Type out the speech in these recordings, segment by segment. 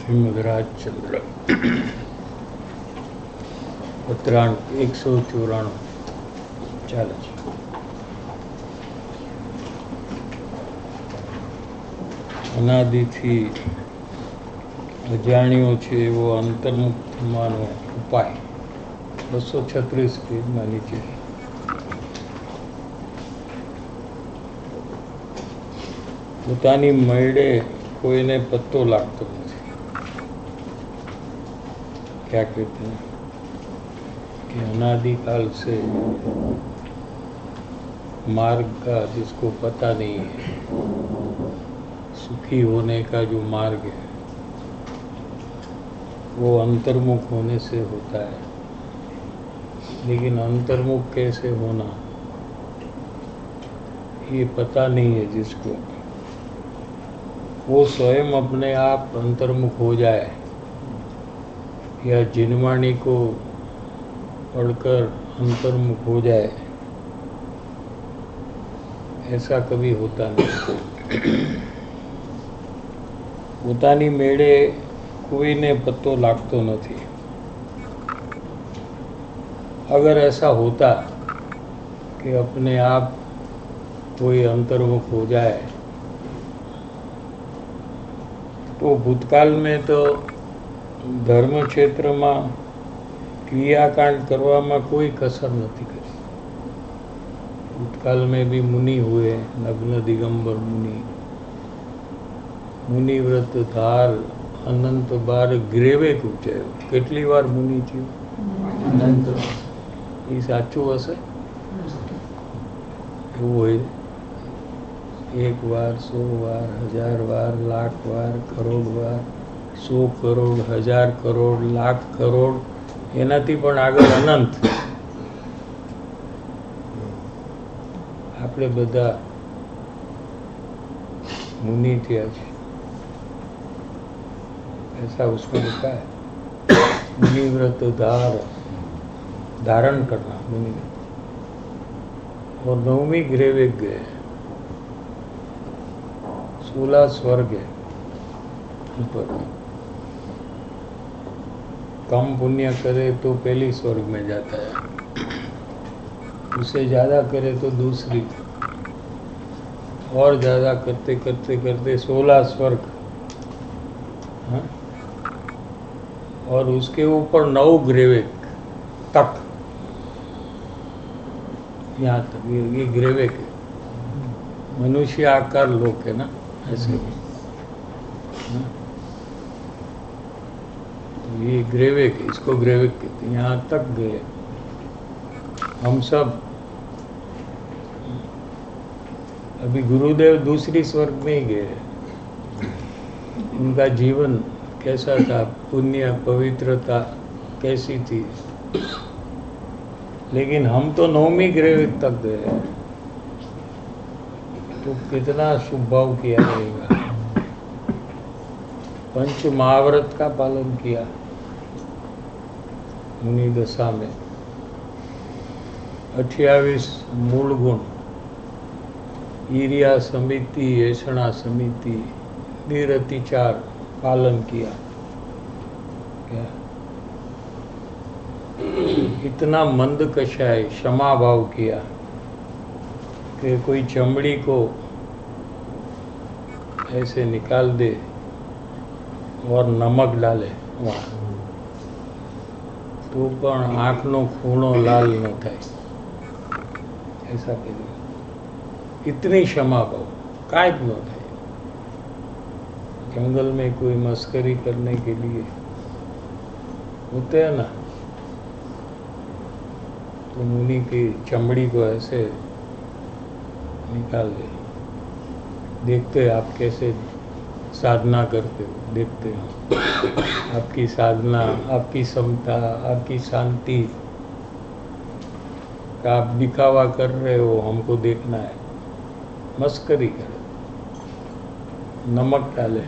શ્રીમદ રાજચંદ્ર ઉત્તરાયણ 194 ચાલે છે. અનાદિથી અજાણ્યો છે એવો અંતર્મુખ થવાનો ઉપાય 236 પેજમાં નીચે. પોતાની મયડે કોઈને પત્તો લાગતો નથી. क्या कहते हैं कि अनादिकाल से मार्ग का जिसको पता नहीं है, सुखी होने का जो मार्ग है वो अंतर्मुख होने से होता है. लेकिन अंतर्मुख कैसे होना ये पता नहीं है जिसको, वो स्वयं अपने आप अंतर्मुख हो जाए या जिनवाणी को पढ़कर अंतर्मुख हो जाए, ऐसा कभी होता नहीं. પોતાની મેળે કોઈને પત્તો લાગતો નથી. अगर ऐसा होता कि अपने आप कोई अंतर्मुख हो जाए तो भूतकाल में तो धर्म क्षेत्र में क्रियाकांड करवामा कोई कसर नहीं करी. भूतकाल में भी मुनि हुए, नग्न दिगंबर मुनि, मुनिव्रत धार अनंत बार ग्रेवे कूचायो. કેટલી વાર મુનિ થયો? અનંત. એ સાચું હશે? એવું હોય 1 વાર, 100 વાર, 1000 વાર, લાખ વાર, કરોડ વાર, 100 કરોડ, 1000 કરોડ, લાખ કરોડ, એનાથી પણ આગળ અનંત. આપણે બધા मुनि થયા છે. ऐसा उसमें लिखा है, मुनिव्रत धारण करना मुनि. और 9वीं ग्रेवे गए, 16 स्वर्ग है ऊपर. कम पुण्य करे तो पहली स्वर्ग में जाता है, उससे ज़्यादा करे तो दूसरी, और ज़्यादा करते करते करते 16 स्वर्ग. हाँ? और उसके ऊपर 9 ग्रेवे तक, यहाँ तक ये ग्रेवे के मनुष्य आकार लोग है ना, ऐसे. हाँ? तो ये ग्रेवे के, इसको ग्रेवे कहते हैं. यहाँ तक गए हम सब. अभी गुरुदेव दूसरी स्वर्ग में ही गए. उनका जीवन कैसा था, पुण्य पवित्रता कैसी थी, लेकिन हम तो 9वीं ग्रेव तक गए. तो कितना शुभ भाव किया रहेगा. पंच महाव्रत का पालन किया मुनि दशा में. 28 मूल गुण, ईर्या समिति, ऐषणा समिति, निरतिचार पालन किया. क्या इतना मंद कषाय क्षमा भाव किया कि कोई चमड़ी को ऐसे निकाल दे और नमक डाले वहाँ तो पण आँखनो खूणो लाल न थाय. ऐसा करिए. इतनी क्षमा भाव कांई न थाय. जंगल में कोई मस्करी करने के लिए होते हैं ना, तो मुनि की चमड़ी को ऐसे निकाल दे. देखते आप कैसे साधना करते हो, देखते हो आपकी साधना, आपकी समता, आपकी शांति का आप दिखावा कर रहे हो, हमको देखना है. मस्करी करे, नमक डाले,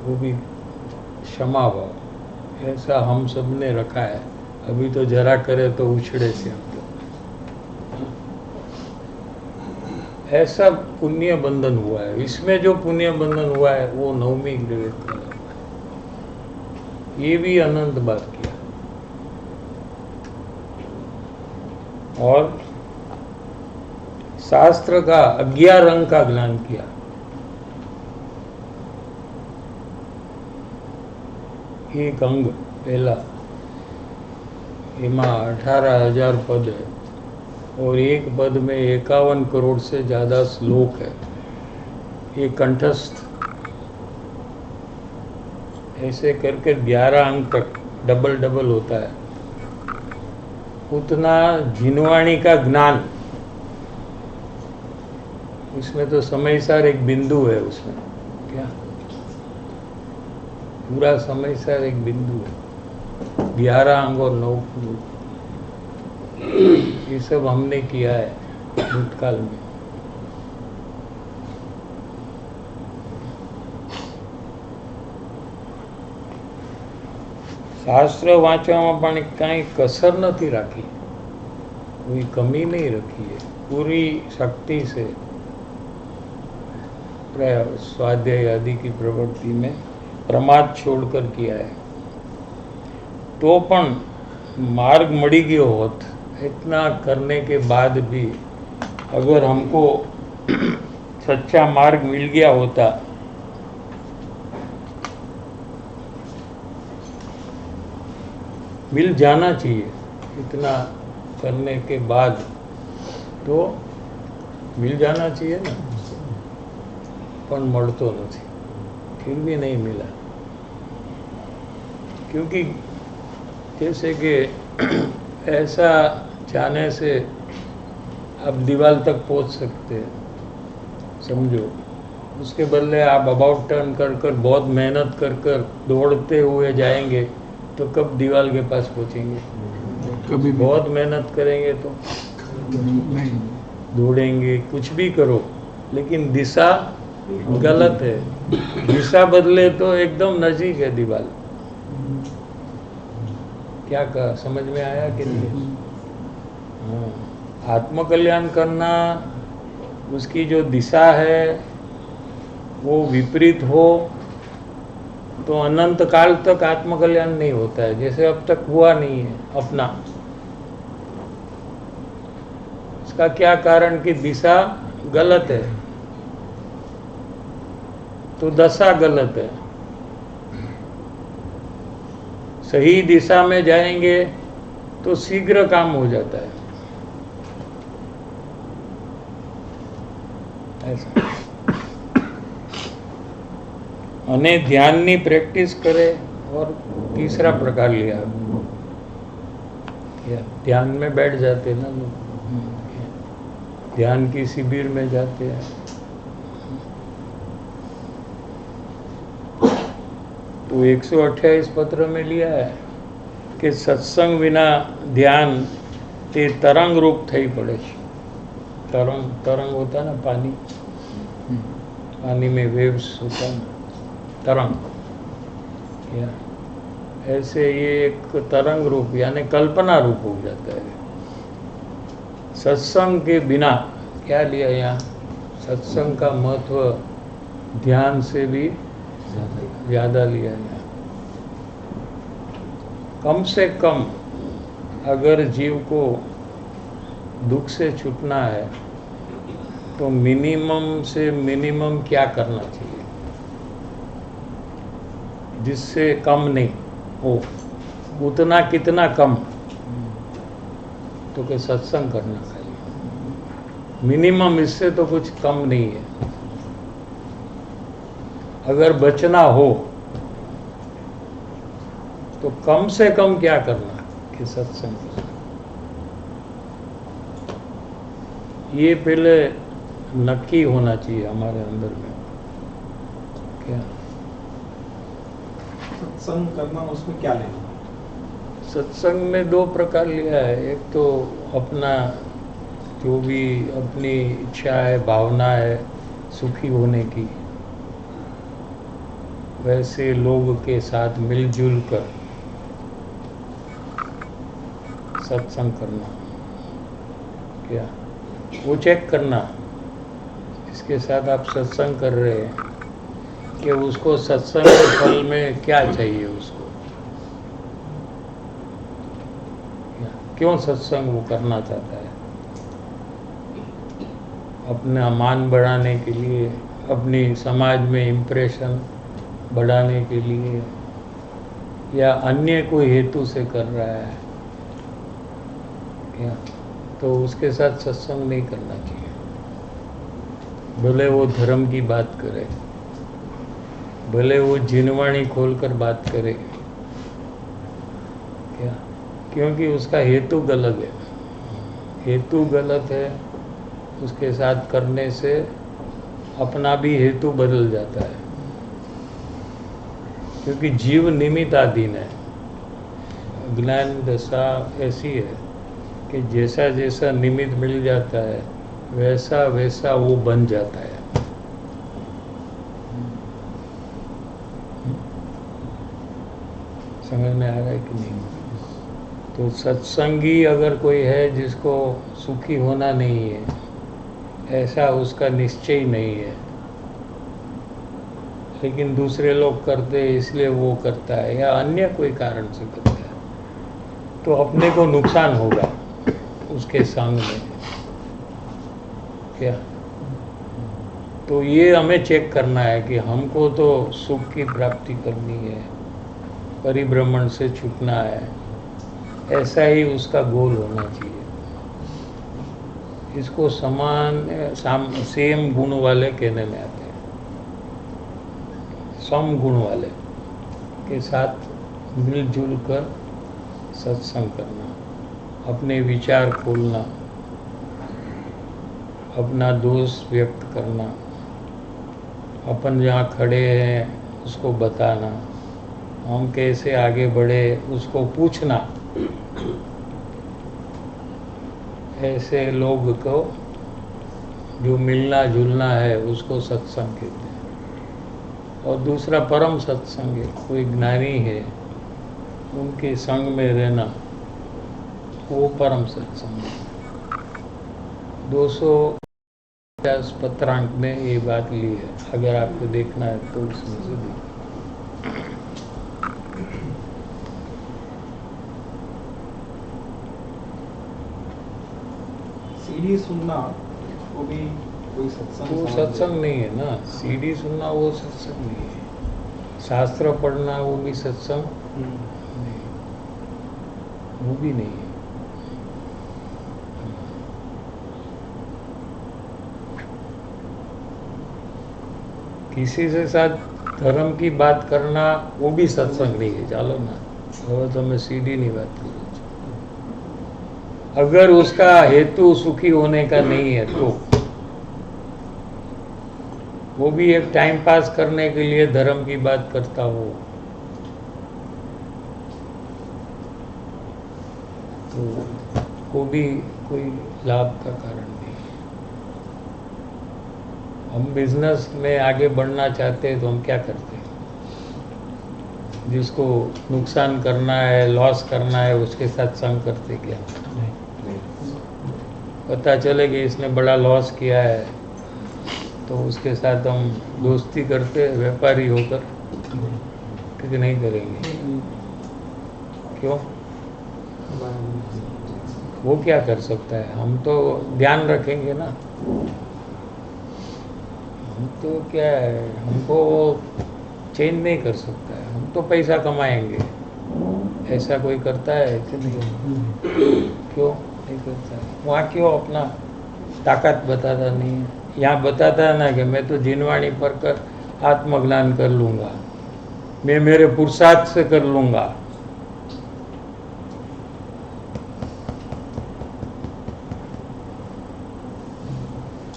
वो भी क्षमा भाव. ऐसा हम सब ने रखा है. अभी तो जरा करे तो उछड़े से हम तो. ऐसा पुण्य बंधन हुआ है। इसमें जो पुण्य बंधन हुआ है वो नवमी ग्रह का, ये भी अनंत बात किया। और शास्त्र का 11 अंग का ज्ञान किया। एक अंग पहला, एमा 18,000 पद है और एक पद में 51 करोड़ से ज़्यादा श्लोक है। ये कंठस्थ ऐसे करके 11 अंग तक डबल डबल होता है। उतना जिनवाणी का ज्ञान, उसमें तो समय सार एक बिंदु है, उसमें क्या पूरा समय सार एक बिंदु है। 11 अंग और 9 फूल, ये सब हमने किया है भूतकाल में। શાસ્ત્ર વાંચવામાં પણ કાંઈ કસર નથી રાખી, कोई कमी नहीं रखी है। पूरी शक्ति से स्वाध्याय आदि की प्रवृत्ति में प्रमाद छोड़कर किया है। तो पण मार्ग मળી गयो होत, इतना करने के बाद भी अगर हमको सच्चा मार्ग मिल गया होता मिल जाना चाहिए, इतना करने के बाद तो मिल जाना चाहिए ना, पर મળતો નથી, फिर भी नहीं मिला। क्योंकि जैसे कि ऐसा जाने से आप दीवार तक पहुंच सकते हैं, समझो। उसके बदले आप अबाउट टर्न कर कर बहुत मेहनत कर कर दौड़ते हुए जाएंगे तो कब दीवार के पास पहुंचेंगे? कभी बहुत मेहनत करेंगे तो नहीं, दौड़ेंगे, कुछ भी करो, लेकिन दिशा गलत है। दिशा बदले तो एकदम नजदीक है दीवार। क्या कहा, समझ में आया कि नहीं? आत्मकल्याण करना, उसकी जो दिशा है वो विपरीत हो तो अनंत काल तक आत्मकल्याण नहीं होता है, जैसे अब तक हुआ नहीं है अपना। इसका क्या कारण कि दिशा गलत है, तो दशा गलत है। सही दिशा में जाएंगे तो शीघ्र काम हो जाता है, ऐसा। અને ધ્યાનની પ્રેક્ટિસ કરે। और तीसरा प्रकार लिया, ध्यान में बैठ जाते ना लोग, ध्यान की शिविर में जाते हैं। तो 128 पत्र में लिया है कि सत्संग विना ध्यान ते तरंग रूप थई पड़े। तरंग, तरंग होता ना पानी, पानी में वेव्स होता ना, तरंग, या ऐसे ये एक तरंग रूप यानी कल्पना रूप हो जाता है। सत्संग के बिना क्या लिया यहाँ, सत्संग का महत्व ध्यान से भी ज़्यादा लिया यहाँ। कम से कम अगर जीव को दुख से छूटना है तो मिनिमम से मिनिमम क्या करना चाहिए, जिससे कम नहीं हो, उतना कितना कम, तो कि सत्संग करना खाली मिनिमम, इससे तो कुछ कम नहीं है। अगर बचना हो तो कम से कम क्या करना कि सत्संग करना। ये पहले नक्की होना चाहिए हमारे अंदर में। क्या सत्संग करना, उसमें क्या लेना? सत्संग में 2 प्रकार लिया है। एक तो अपना जो भी अपनी इच्छा है, भावना है सुखी होने की, वैसे लोग के साथ मिलजुल कर सत्संग करना। क्या वो चेक करना जिसके साथ आप सत्संग कर रहे हैं कि उसको सत्संग के फल में क्या चाहिए, उसको क्यों सत्संग वो करना चाहता है? अपना मान बढ़ाने के लिए, अपनी समाज में इम्प्रेशन बढ़ाने के लिए, या अन्य कोई हेतु से कर रहा है क्या? तो उसके साथ सत्संग नहीं करना चाहिए। भले वो धर्म की बात करे, भले वो जिनवाणी खोलकर बात करे क्या, क्योंकि उसका हेतु गलत है। हेतु गलत है, उसके साथ करने से अपना भी हेतु बदल जाता है, क्योंकि जीव निमित्ताधीन है। ज्ञान दशा ऐसी है कि जैसा जैसा निमित्त मिल जाता है वैसा वैसा वो बन जाता है। समझ में आ रहा है कि नहीं? तो सत्संगी अगर कोई है जिसको सुखी होना नहीं है, ऐसा उसका निश्चय नहीं है, लेकिन दूसरे लोग करते हैं इसलिए वो करता है, या अन्य कोई कारण से करता है, तो अपने को नुकसान होगा उसके संग में क्या। तो ये हमें चेक करना है कि हमको तो सुख की प्राप्ति करनी है, परिभ्रमण से छूटना है, ऐसा ही उसका गोल होना चाहिए। इसको सेम गुण वाले कहने में आते हैं। सम गुण वाले के साथ मिलजुल कर सत्संग करना, अपने विचार खोलना, अपना दोष व्यक्त करना, अपन जहाँ खड़े हैं उसको बताना, हम कैसे आगे बढ़े उसको पूछना। ऐसे लोग को जो मिलना जुलना है उसको सत्संग कहते हैं। और दूसरा परम सत्संग है, कोई ज्ञानी है उनके संग में रहना, वो परम सत्संग है। 250 पत्रांक में ये बात ली है, अगर आपको देखना है तो उसमें से देखिए। सीडी सुनना वो भी कोई सत्संग वो समझ सत्संग लो। नहीं है ना। सीडी सुनना वो सत्संग नहीं है। शास्त्र पढ़ना वो भी सत्संग नहीं, वो भी नहीं है। किसी से साथ धर्म की बात करना वो भी सत्संग नहीं है। चलो ना, वो तो मैं सीधी नहीं बात कर रहा। अगर उसका हेतु सुखी होने का नहीं है तो वो भी एक टाइम पास करने के लिए धर्म की बात करता हो तो वो भी कोई लाभ का कारण नहीं है। हम बिजनेस में आगे बढ़ना चाहते हैं तो हम क्या करते हैं? जिसको नुकसान करना है, लॉस करना है, उसके साथ संग करते क्या? पता चले कि इसने बड़ा लॉस किया है तो उसके साथ हम दोस्ती करते व्यापारी होकर, क्योंकि नहीं करेंगे। क्यों? वो क्या कर सकता है? हम तो ध्यान रखेंगे ना। हम तो क्या है, हमको चेंज नहीं कर सकता है, हम तो पैसा कमाएंगे। ऐसा कोई करता है कि नहीं? क्यों नहीं करता है? वहाँ क्यों अपना ताकत बताता नहीं है? यहाँ बताता है ना कि मैं तो जिनवाणी पढ़कर आत्मज्ञान कर लूँगा, मैं मेरे पुरुषार्थ से कर लूँगा।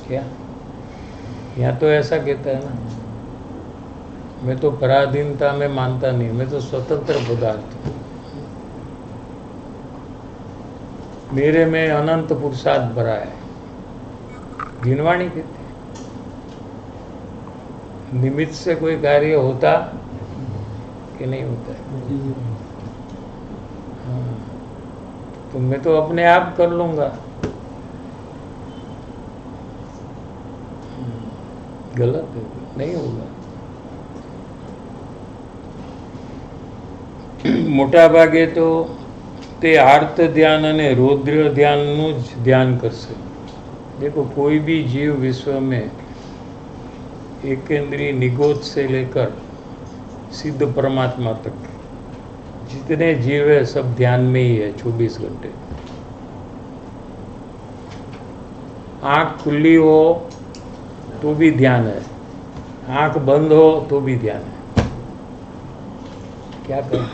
क्या? यहाँ तो ऐसा कहता है ना, मैं तो पराधीनता में मानता नहीं, मैं तो स्वतंत्र पदार्थ हूँ, मेरे में अनंत पुरुषार्थ भरा है। जिनवाणी कहते हैं। निमित्त से कोई कार्य होता कि नहीं होता है? हाँ, तो मैं तो अपने आप कर लूँगा। गलत है, नहीं होगा. મોટા ભાગે તો તે આર્ત ધ્યાન અને રૌદ્ર ધ્યાનનું જ ધ્યાન કરશે. देखो कोई भी जीव विश्व में एकेंद्रीय निगोद से लेकर सिद्ध परमात्मा तक जितने जीव है सब ध्यान में ही है 24 घंटे. आँख खुली हो तो भी ध्यान है, आँख बंद हो तो भी ध्यान है. क्या करें?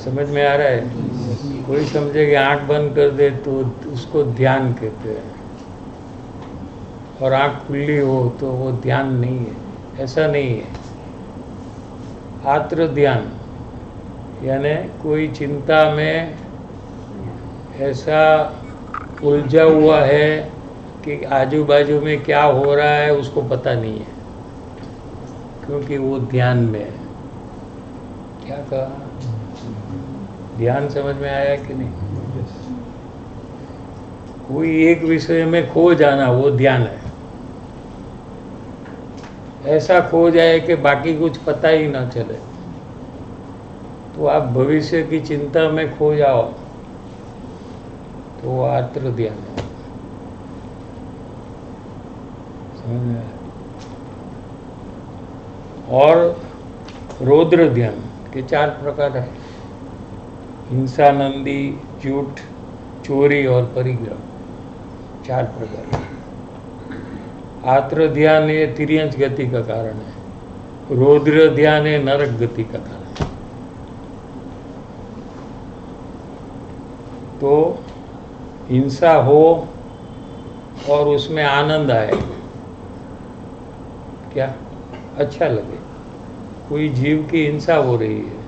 समझ में आ रहा है? कोई समझे कि आँख बंद कर दे तो उसको ध्यान कहते हैं, और आँख खुली हो तो वो ध्यान नहीं है. ऐसा नहीं है. आत्र ध्यान यानी कोई चिंता में ऐसा उलझा हुआ है कि आजू बाजू में क्या हो रहा है उसको पता नहीं है, क्योंकि वो ध्यान में है. क्या कहा? ध्यान समझ में आया कि नहीं? कोई एक विषय में खो जाना वो ध्यान है. ऐसा खो जाए कि बाकी कुछ पता ही ना चले, तो आप भविष्य की चिंता में खो जाओ तो वो आत्र ध्यान है. समझ में आया? और रौद्र ध्यान के 4 प्रकार है: हिंसा, नंदी, झूठ, चोरी और परिग्रह. 4 प्रकार. आत्र ध्यान ये तिर्यंच गति का कारण है, रौद्र ध्यान ये नरक गति का कारण है. तो हिंसा हो और उसमें आनंद आए, क्या अच्छा लगे. कोई जीव की हिंसा हो रही है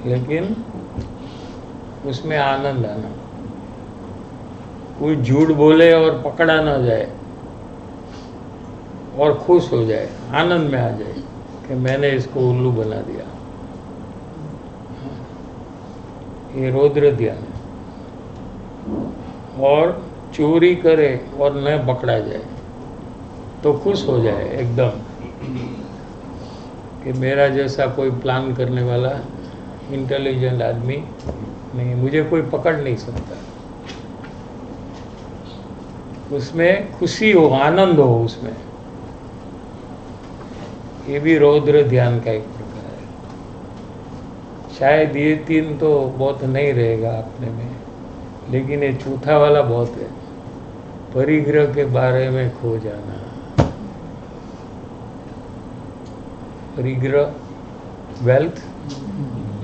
लेकिन उसमें आनंद आना. कोई झूठ बोले और पकड़ा ना जाए और खुश हो जाए, आनंद में आ जाए कि मैंने इसको उल्लू बना दिया. ये रौद्र ध्यान है. और चोरी करे और न पकड़ा जाए तो खुश हो जाए एकदम कि मेरा जैसा कोई प्लान करने वाला इंटेलिजेंट आदमी नहीं, मुझे कोई पकड़ नहीं सकता. उसमें खुशी हो, आनंद हो उसमें. ये भी रौद्र ध्यान का एक प्रकार है. शायद ये 3 तो बहुत नहीं रहेगा अपने में, लेकिन ये चौथा वाला बहुत है. परिग्रह के बारे में खो जाना. परिग्रह, वेल्थ,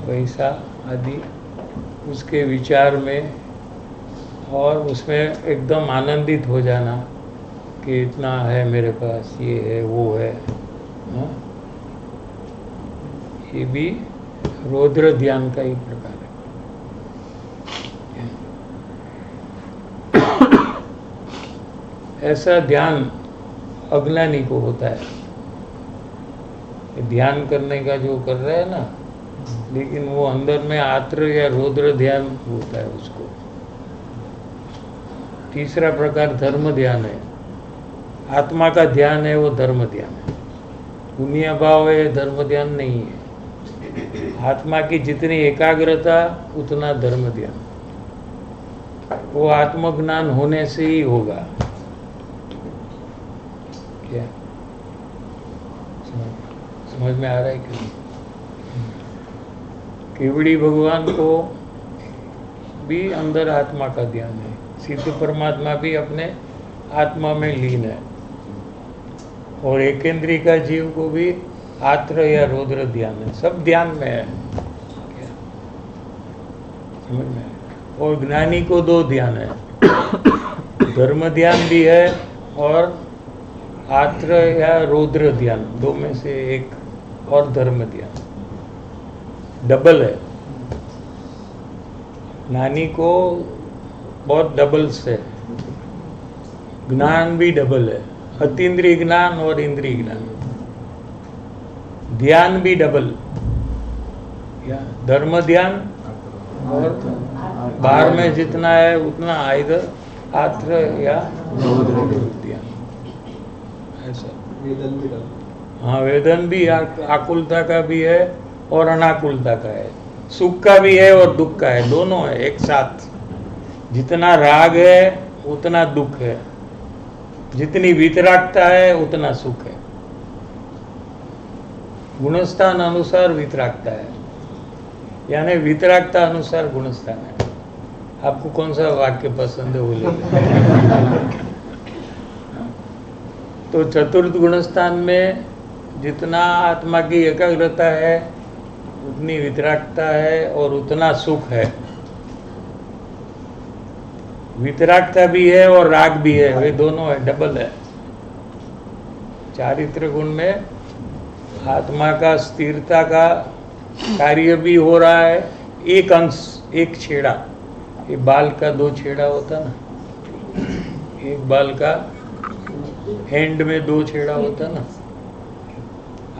पैसा आदि, उसके विचार में और उसमें एकदम आनंदित हो जाना कि इतना है मेरे पास, ये है वो है. हाँ? ये भी रौद्र ध्यान का ही प्रकार है. ऐसा ध्यान अज्ञानी को होता है. ध्यान करने का जो कर रहा है ना, लेकिन वो अंदर में आत्र या रौद्र ध्यान होता है उसको. तीसरा प्रकार धर्म ध्यान है. आत्मा का ध्यान है वो धर्म ध्यान है. पुण्य भाव है, धर्म ध्यान नहीं है. आत्मा की जितनी एकाग्रता उतना धर्म ध्यान. वो आत्मज्ञान होने से ही होगा. क्या समझ में आ रहा है कि नहीं? केवड़ी भगवान को भी अंदर आत्मा का ध्यान है. सिद्ध परमात्मा भी अपने आत्मा में लीन है. और एकेंद्री का जीव को भी आत्र या रौद्र ध्यान है. सब ध्यान में है. क्या समझ में है? और ज्ञानी को 2 ध्यान है. धर्म ध्यान भी है और आत्र या रौद्र ध्यान, 2 में से एक. और धर्म ध्यान डबल है. ज्ञानी को बहुत डबल्स है. ज्ञान भी डबल है, अतीन्द्रिय ज्ञान और इंद्रिय ज्ञान. ध्यान भी डबल, या धर्म ध्यान और बाहर में जितना है उतना आइदर आत्र या ध्यान. ऐसा। वेदन भी डाल। हाँ, वेदन भी आकुलता का भी है और अनाकुलता का है, सुख का भी है और दुख का है, दोनों है एक साथ। जितना राग है उतना दुख है, जितनी वितरागता है उतना सुख है। गुणस्थान अनुसार वितरागता है, यानी वितरागता अनुसार गुणस्थान है। आपको कौन सा वाक्य पसंद है वो ले लें। तो चतुर्थ गुणस्थान में जितना आत्मा की एकाग्रता है उतनी वितरागता है और उतना सुख है। वितरागता भी है और राग भी है, वे दोनों है, डबल है। चारित्र गुण में आत्मा का स्थिरता का कार्य भी हो रहा है, एक अंश, एक छेड़ा। ये बाल का दो छेड़ा होता ना, एक बाल का एंड में दो छेड़ा होता ना,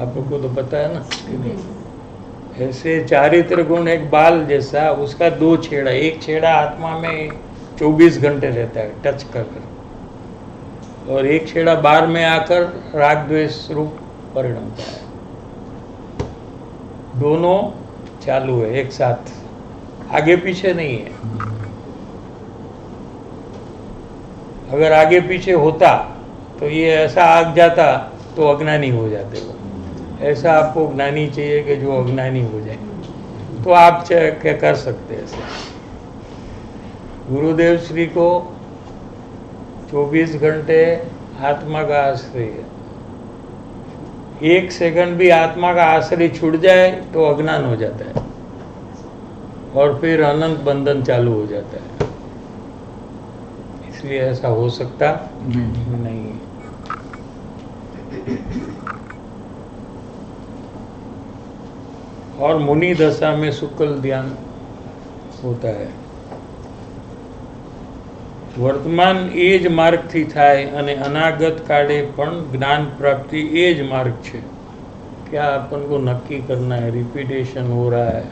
आपको तो पता है ना। ऐसे चारित्र गुण एक बाल जैसा, उसका दो छेड़ा, एक छेड़ा आत्मा में 24 घंटे रहता है टच कर कर, और एक छेड़ा बाहर में आकर राग द्वेष रूप परिणमता है। दोनों चालू है एक साथ, आगे पीछे नहीं है। अगर आगे पीछे होता तो ये ऐसा आग जाता तो अज्ञानी हो जाते वो। ऐसा आपको ज्ञानी चाहिए कि जो अज्ञानी हो जाए, तो आप क्या कर सकते हैं ऐसे। गुरुदेव श्री को 24 घंटे आत्मा का आश्रय है। एक सेकंड भी आत्मा का आश्रय छूट जाए तो अज्ञान हो जाता है और फिर अनंत बंधन चालू हो जाता है। इसलिए ऐसा हो सकता नहीं है। और मुनि दशा में शुक्ल ध्यान होता है। વર્તમાન એ જ માર્ગથી થાય અને અનાગત કાળે પણ જ્ઞાન प्राप्ति એ જ मार्ग છે। क्या अपन को नक्की करना है, रिपीटेशन हो रहा है,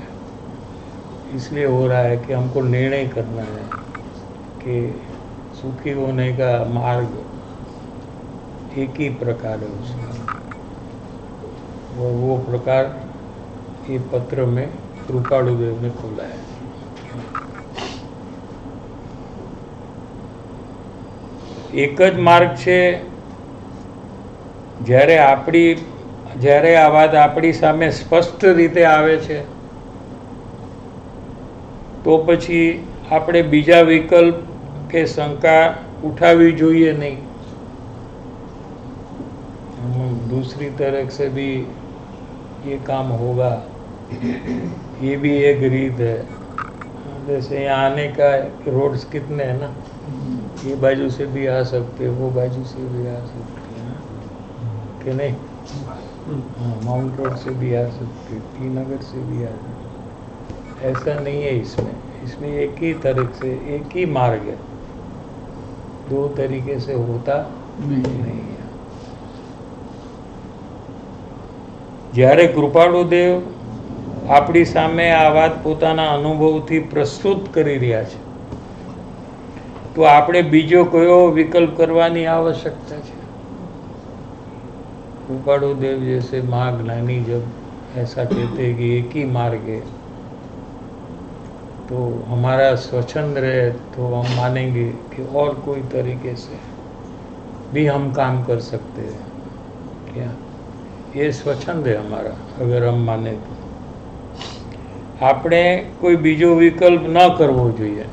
इसलिए हो रहा है कि हमको निर्णय करना है कि सुखी होने का मार्ग एक ही प्रकार है उसका, और वो प्रकार ये पत्र में कृपालुदेव ने खोला है। एक ज मार्ग છે। જ્યારે આ વાત આપણી સામે સ્પષ્ટ રીતે આવે છે તો પછી આપણે બીજા વિકલ્પ કે શંકા ઉઠાવી જોઈએ નહીં। दूसरी तरह से भी ये काम होगा, ये भी एक रीत है। जैसे यहाँ आने का रोड्स कितने हैं ना, ये बाजू से भी आ सकते, वो बाजू से भी आ सकते हैं कि नहीं। हाँ, माउंट रोड से भी आ सकते, टी नगर से भी आ सकते। ऐसा नहीं है इसमें एक ही तरह से एक ही मार्ग है, दो तरीके से होता नहीं है। જ્યારે કૃપાળુદેવ આપણી સામે આ વાત પોતાના અનુભવથી પ્રસ્તુત કરી રહ્યા છે તો આપણે બીજો કયો વિકલ્પ કરવાની આવશ્યકતા છે। કૃપાળુદેવ जैसे महाज्ञानी जब ऐसा कहते कि एक ही मार्ग है तो हमारा स्वच्छंद रहे तो हम मानेंगे कि और कोई तरीके से भी हम काम कर सकते हैं। क्या ये स्वच्छंद है हमारा, अगर हम माने तो આપણે કોઈ બીજો વિકલ્પ ન કરવો જોઈએ।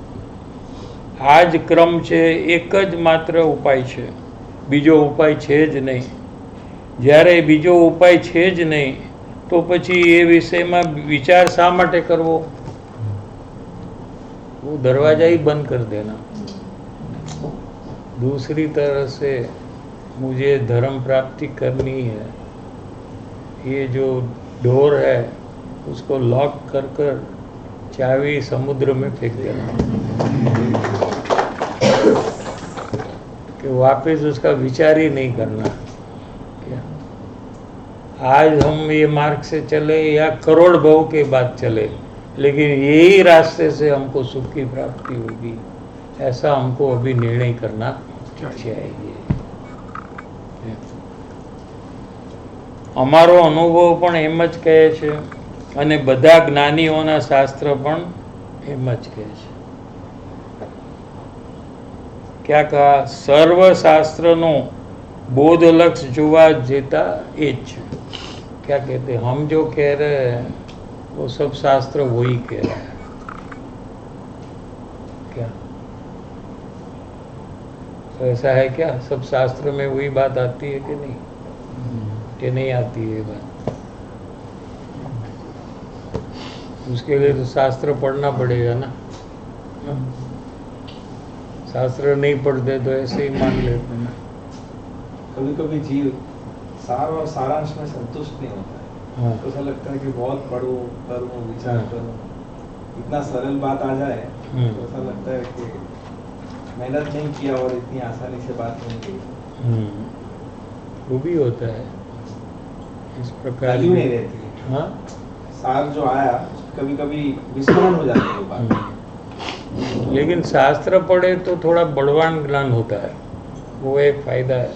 આ જ ક્રમ છે, એક જ માત્ર ઉપાય છે, બીજો ઉપાય છે જ નહીં। જ્યારે બીજો ઉપાય છે જ નહીં તો પછી એ વિષયમાં વિચાર શા માટે કરવો? वो दरवाजा ही बंद कर देना। दूसरी तरह से मुझे धर्म प्राप्ति करनी है, ये जो डोर है उसको लॉक कर कर चाबी समुद्र में फेंक देना कि वापस उसका विचार ही नहीं करना। क्या आज हम ये मार्ग से चले या करोड़ भव के बाद चले, लेकिन यही रास्ते से हमको सुख की प्राप्ति होगी, ऐसा हमको अभी निर्णय करना चाहिए। અમારો અનુભવ પણ એમ જ કહે છે અને બધા જ્ઞાનીઓના શાસ્ત્ર પણ એમ જ કહે છે. क्या कहा? सर्वशास्त्र बोध लक्ष्य जुआ जेता एच. क्या कहते हैं? हम जो कह रहे हैं वो सब शास्त्र वही कह रहा है. क्या तो ऐसा है क्या? सब शास्त्र में वही बात आती है कि नहीं? कि नहीं आती है बात? उसके लिए तो शास्त्र पढ़ना पड़ेगा ना. शास्त्र नहीं पढ़ते तो ऐसे ही मान लेते ना. कभी कभी जीव सार और सारांश में संतुष्ट नहीं होता है. हाँ. तो ऐसा लगता है कि बहुत पढ़ूं करूं विचार हाँ. करूं, इतना सरल बात आ जाए हम्म. तो ऐसा लगता है कि मेहनत नहीं किया और इतनी आसानी से बात नहीं की. वो भी होता है इस प्रकार. वैल्यू नहीं रहती है. हाँ. सार जो आया कभी कभी विस्मरण हो जाती है वो बात. लेकिन शास्त्र पढ़े तो थोड़ा बलवान ज्ञान होता है, वो एक फायदा है.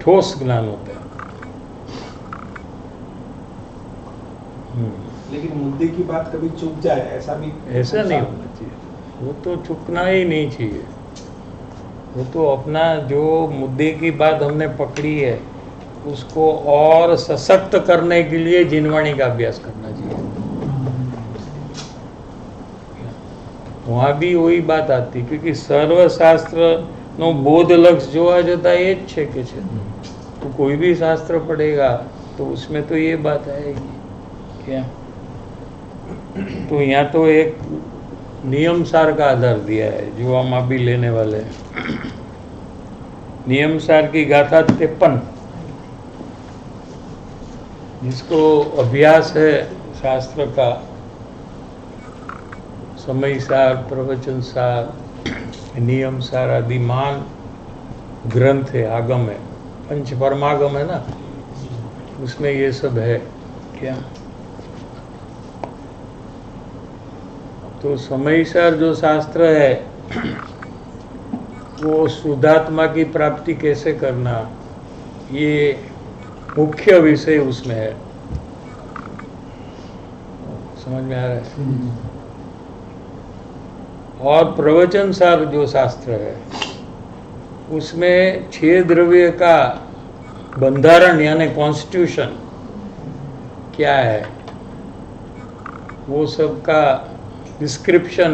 ठोस ज्ञान होता है. लेकिन मुद्दे की बात कभी चूक जाए ऐसा भी ऐसा नहीं होना चाहिए. वो तो चुकना ही नहीं चाहिए. वो तो अपना जो मुद्दे की बात हमने पकड़ी है उसको और सशक्त करने के लिए जिनवाणी का अभ्यास करना चाहिए. वहाँ भी वही बात आती, क्योंकि सर्वशास्त्र નો બોધ લક્ષ જોવા જતા એ જ છે કે છે. तो कोई भी शास्त्र पढ़ेगा तो उसमें तो ये बात आएगी. क्या तो यहाँ तो एक नियम सार का आधार दिया है जो हम अभी लेने वाले हैं. नियम सार की गाथा 53, जिसको अभ्यास है शास्त्र का, समय सार, प्रवचन सार, नियम सार आदि महान ग्रंथ है, आगम है, पंच परमागम है ना, उसमें ये सब है. क्या तो समयसार जो शास्त्र है वो शुद्धात्मा की प्राप्ति कैसे करना, ये मुख्य विषय उसमें है. समझ में आ रहा है? और प्रवचन सार जो शास्त्र है उसमें 6 द्रव्य का बंधारण यानी कॉन्स्टिट्यूशन क्या है वो सब का डिस्क्रिप्शन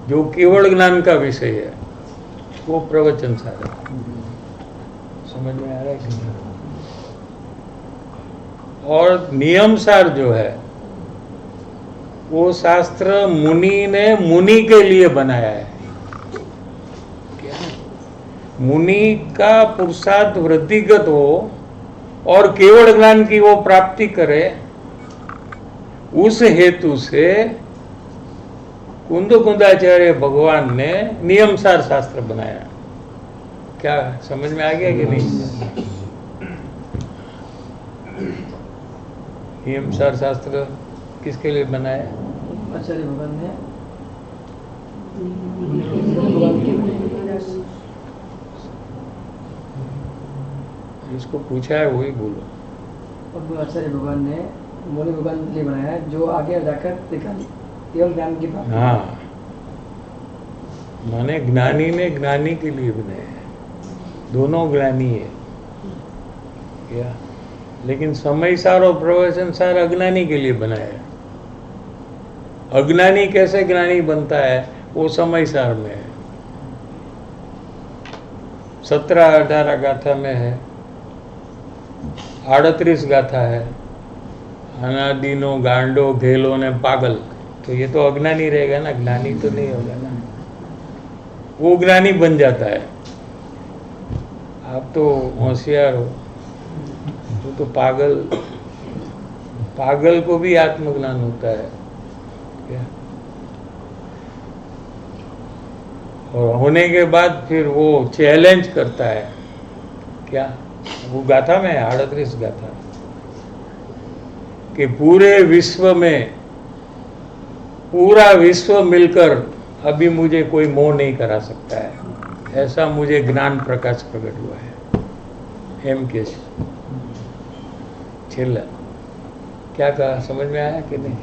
जो केवल ज्ञान का विषय है वो प्रवचन सार है. समझ में आ रहा है कि नहीं? और नियम सार जो है वो शास्त्र मुनि ने मुनि के लिए बनाया है. क्या? मुनि का पुरुषार्थ वृद्धिगत हो और केवल ज्ञान की वो प्राप्ति करे, उस हेतु से कुंदाचार्य भगवान ने नियमसार शास्त्र बनाया. क्या समझ में आ गया कि नहीं? नियमसार शास्त्र किसके लिए बनाया? आचार्य भगवान ने जिसको पूछा है वही बोलो. अब आचार्य भगवान ने मौनी भगवान के लिए बनाया है जो आगे जाकर केवल ज्ञान की प्राप्ति. हाँ, माने ज्ञानी ने ज्ञानी के लिए बनाया है. दोनों ज्ञानी है. क्या? लेकिन समय सार और प्रवचन सार अज्ञानी के लिए बनाया है. अज्ञानी कैसे ज्ञानी बनता है वो समय सार में है. 17-18 गाथा में है, 38 गाथा है. अनादिनो गांडो घेलो ने पागल, तो ये तो अज्ञानी रहेगा ना, ज्ञानी तो नहीं होगा ना. वो ज्ञानी बन जाता है. आप तो होशियार हो, तो पागल को भी आत्मज्ञान होता है. क्या? और होने के बाद फिर वो चैलेंज करता है. क्या? वो गाथा में 38 गाथा कि पूरे विश्व में पूरा विश्व मिलकर अभी मुझे कोई मोह नहीं करा सकता है. ऐसा मुझे ज्ञान प्रकाश प्रकट हुआ है। एम के छेल्ला क्या कहा, समझ में आया कि नहीं?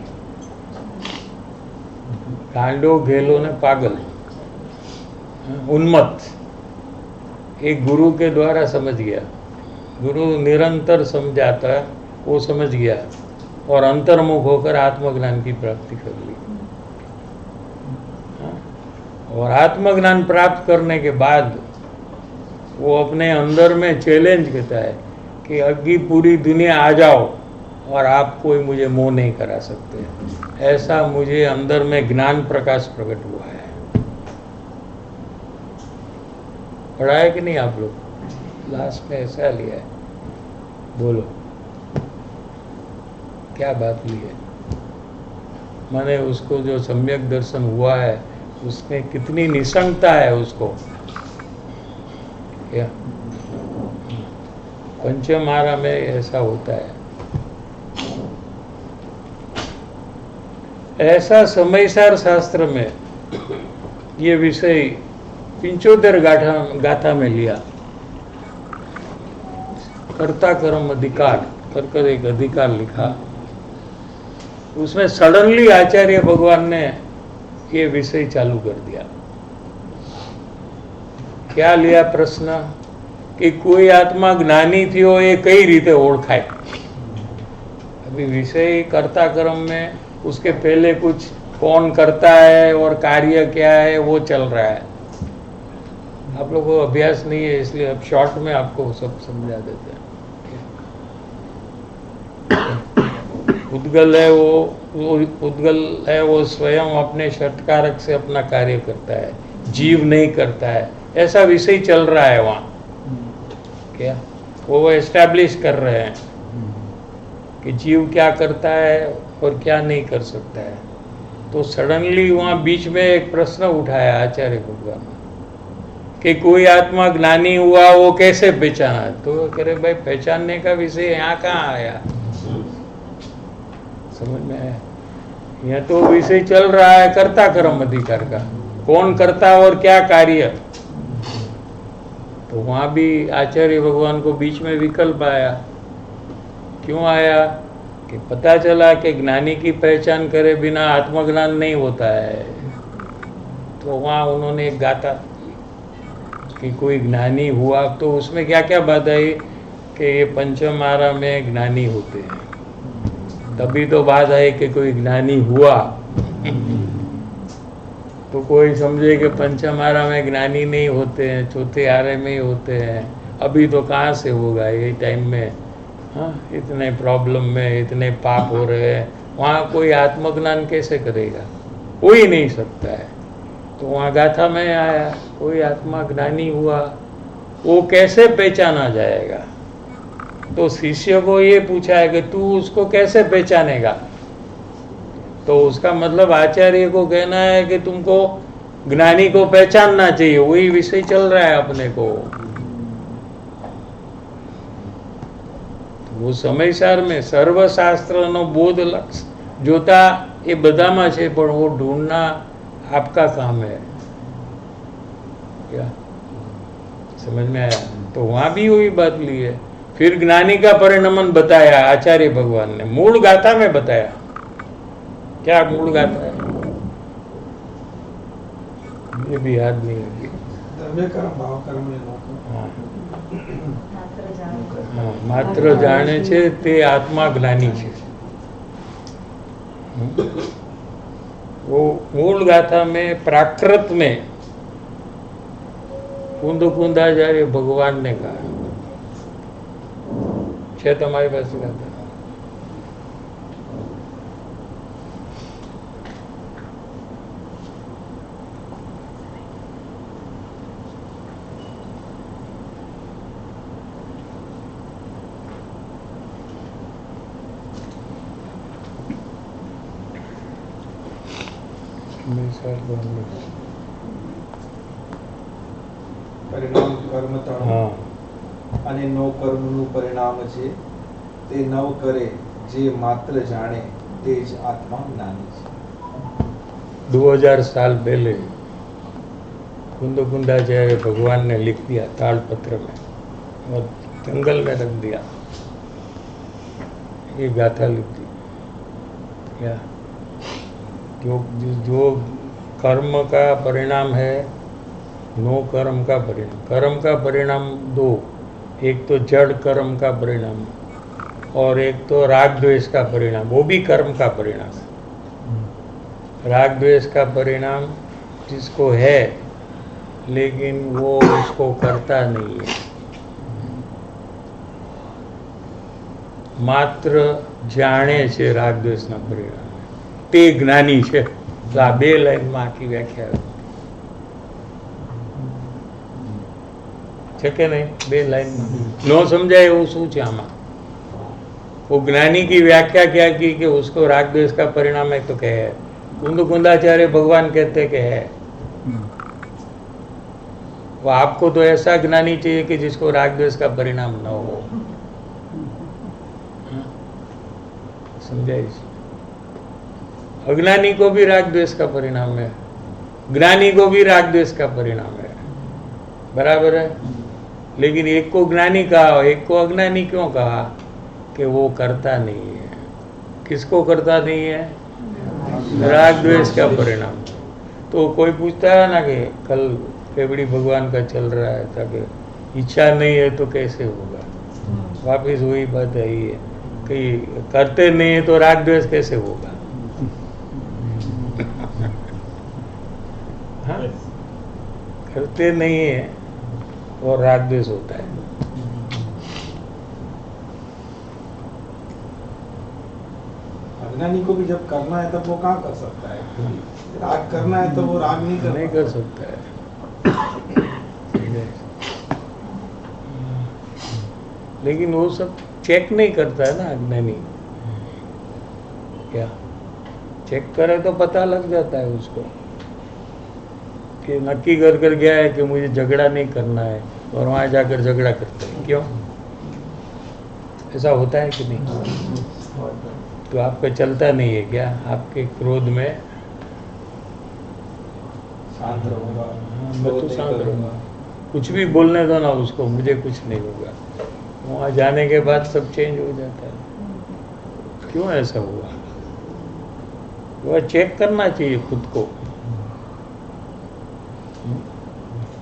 गांडो घेलो ने पागल, उन्मत्त, एक गुरु के द्वारा समझ गया। गुरु निरंतर समझाता, वो समझ गया और अंतर्मुख होकर आत्मज्ञान की प्राप्ति कर ली। और आत्मज्ञान प्राप्त करने के बाद वो अपने अंदर में चैलेंज करता है कि अभी पूरी दुनिया आ जाओ और आप कोई मुझे मोह नहीं करा सकते। ऐसा मुझे अंदर में ज्ञान प्रकाश प्रकट हुआ है। पढ़ा है कि नहीं आप लोग? लास्ट में ऐसा लिया है, बोलो क्या बात ली है? मैंने उसको जो सम्यक दर्शन हुआ है उसमें कितनी निसंगता है उसको, क्या पंचमारा में ऐसा होता है। ऐसा समयसार शास्त्र में ये विषय 75 गाथा में लिया। कर्ता कर्म अधिकार कर एक अधिकार लिखा, उसमें सडनली आचार्य भगवान ने ये विषय चालू कर दिया। क्या लिया प्रश्न कि कोई आत्मा ज्ञानी थी हो ये कई रीते ओळखाय। अभी विषय कर्ता कर्म में उसके पहले कुछ कौन करता है और कार्य क्या है वो चल रहा है। आप लोगों को अभ्यास नहीं है इसलिए अब शॉर्ट में आपको सब समझा देते हैं। उद्गल है वो स्वयं अपने षटकारक से अपना कार्य करता है, जीव नहीं करता है, ऐसा विषय चल रहा है वहाँ। क्या वो एस्टैब्लिश कर रहे हैं कि जीव क्या करता है और क्या नहीं कर सकता है। तो सडनली वहाँ बीच में एक प्रश्न उठाया आचार्य भगवान कि कोई आत्मा ज्ञानी हुआ वो कैसे पहचाना? तो कह रहे भाई पहचानने का विषय यहाँ कहाँ आया? समझ में आया? यहाँ तो विषय चल रहा है कर्ता कर्म अधिकार का, कौन करता और क्या कार्य। तो वहाँ भी आचार्य भगवान को बीच में विकल्प आया। क्यों आया? कि पता चला कि ज्ञानी की पहचान करे बिना आत्मज्ञान नहीं होता है। तो वहाँ उन्होंने एक गाथा कि कोई ज्ञानी हुआ, तो उसमें क्या क्या बात आई कि ये पंचमारा में ज्ञानी होते हैं। तभी तो बात आई कि कोई ज्ञानी हुआ। तो कोई समझे कि पंचमारा में ज्ञानी नहीं होते हैं, चौथे आरे में ही होते हैं। अभी तो कहाँ से होगा ये टाइम में? हाँ, इतने प्रॉब्लम में इतने पाप हो रहे हैं, वहाँ कोई आत्मज्ञान कैसे करेगा? हो ही नहीं सकता है। तो वहाँ गाथा में आया कोई आत्मा ज्ञानी हुआ, वो कैसे पहचाना जाएगा? तो शिष्य को ये पूछा है कि तू उसको कैसे पहचानेगा? तो उसका मतलब आचार्य को कहना है कि तुमको ज्ञानी को पहचानना चाहिए, वही विषय चल रहा है अपने को। वो समयसार में सर्वशास्त्रનો बोध लक्ष्य જોતા એ બધામાં છે, પણ वो ढूंढना आपका काम है। क्या समझ में आया? तो वहां भी वही बात ली है। फिर ज्ञानी का परिणमन बताया आचार्य भगवान ने, मूल गाथा में बताया। क्या मूल गाथा है ये भी याद नहीं होगी। द्रव्य कर्म भाव कर्म ने लोग हाँ, मात्र जाने છે તે आत्मा ज्ञानी છે। वो मूल गाथा में प्राकृत में कुंदाचार्य भगवान ने कहा છે। તમારી પાસે ગાथा પરિણામ કર્મ તણ हाँ અને નવ કર્મનું પરિણામ છે તે નવ કરે જે માત્ર જાણે તે જ આત્મા જ્ઞાની છે। 2000 साल पहले कुंदाचार्य भगवान ने लिख दिया ताड़पत्र में और जंगल में रख दिया, ये गाथा लिख दी क्या? जो कर्म का परिणाम है, नो कर्म का परिणाम। कर्म का परिणाम दो, एक तो जड़ कर्म का परिणाम और एक तो राग द्वेष का परिणाम, वो भी कर्म का परिणाम है। राग द्वेष का परिणाम जिसको है लेकिन वो उसको करता नहीं है, માત્ર જાણે છે રાગ દ્વેષના પરિણામે, તે જ્ઞાની છે. તો આ બે લાઈનમાં આખી વ્યાખ્યા છે કે નહીં? બે લાઈનમાં ન સમજાય એવું શું છે આમાં? वो ज्ञानी की व्याख्या क्या की कि उसको राग द्वेष का परिणाम है, तो क्या है? कुंदाचार्य भगवान कहते कि है। वो आपको तो ऐसा ज्ञानी चाहिए कि जिसको राग द्वेष का परिणाम न हो। समझाइए? अज्ञानी को भी राग द्वेष का परिणाम है, ज्ञानी को भी राग द्वेष का परिणाम है, बराबर है। लेकिन एक को ज्ञानी कहा, एक को अज्ञानी क्यों कहा? कि वो करता नहीं है। किसको करता नहीं है? राग द्वेष का परिणाम। तो कोई पूछता है ना कि कल केवड़ी भगवान का चल रहा है था कि इच्छा नहीं है तो कैसे होगा? वापिस वही बात आई है कि करते नहीं है तो राग द्वेष कैसे होगा? हाँ? करते नहीं है और राग द्वेष होता है। अज्ञानी को भी जब करना है तब वो कहाँ कर सकता है? राग करना है तो वो राग नहीं कर सकता है। लेकिन वो सब चेक नहीं करता है ना अज्ञानी। क्या चेक करे तो पता लग जाता है उसको कि नक्की कर कर गया है कि मुझे झगड़ा नहीं करना है और वहां जाकर झगड़ा करते हैं। क्यों ऐसा होता है कि नहीं? तो आपका चलता नहीं है क्या? आपके क्रोध में शांत रहूंगा, मैं तो शांत रहूंगा, कुछ भी बोलने दो ना उसको, मुझे कुछ नहीं होगा। वहाँ जाने के बाद सब चेंज हो जाता है। क्यों ऐसा हुआ? वह चेक करना चाहिए खुद को।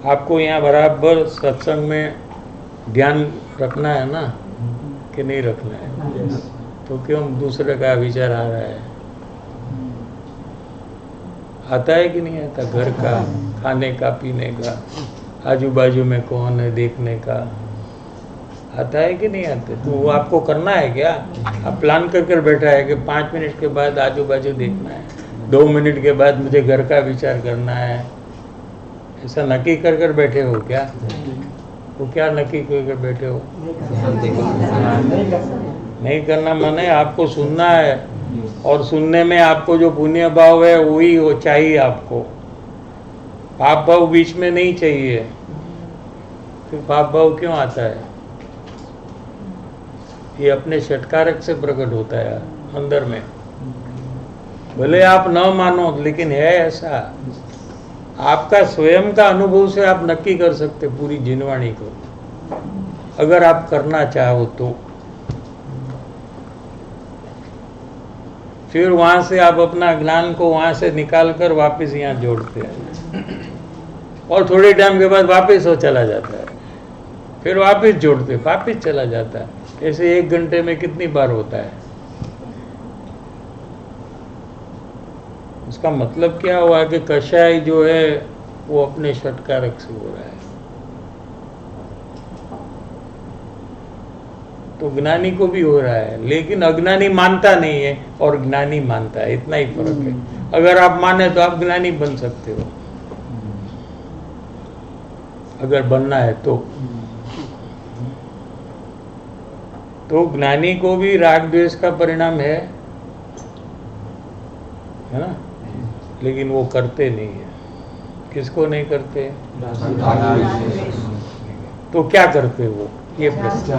आपको यहाँ बराबर सत्संग में ध्यान रखना है ना कि नहीं रखना है? तो क्यों दूसरे का विचार आ रहा है? आता है कि नहीं आता? घर का, खाने का, पीने का, आजू बाजू में कौन है देखने का, आता है कि नहीं आते? तो वो आपको करना है क्या? आप प्लान कर कर बैठा है कि 5 मिनट के बाद आजू बाजू देखना है, 2 मिनट के बाद मुझे घर का विचार करना है, ऐसा नक्की कर कर बैठे हो क्या? वो क्या नक्की कर कर बैठे हो? नहीं करना माने आपको सुनना है, और सुनने में आपको जो पुण्य भाव है वही वो चाहिए आपको। पाप भाव बीच में नहीं चाहिए। फिर पाप भाव क्यों आता है? ये अपने षटकारक से प्रकट होता है अंदर में। भले आप न मानो लेकिन है ऐसा। आपका स्वयं का अनुभव से आप नक्की कर सकते पूरी जिनवाणी को, अगर आप करना चाहो तो। फिर वहां से आप अपना ज्ञान को वहां से निकाल कर वापस यहाँ जोड़ते हैं, और थोड़े टाइम के बाद वापस वो चला जाता है, फिर वापस जोड़ते वापस चला जाता है। ऐसे 1 घंटे में कितनी बार होता है? उसका मतलब क्या हुआ कि कषाय जो है वो अपने षटकारक से हो रहा है। तो ज्ञानी को भी हो रहा है, लेकिन अज्ञानी मानता नहीं है और ज्ञानी मानता है, इतना ही फर्क है। अगर आप माने तो आप ज्ञानी बन सकते हो, अगर बनना है तो ज्ञानी को भी राग द्वेष का परिणाम है ना? लेकिन वो करते नहीं है। किसको नहीं करते? तो क्या करते वो? ये प्रश्न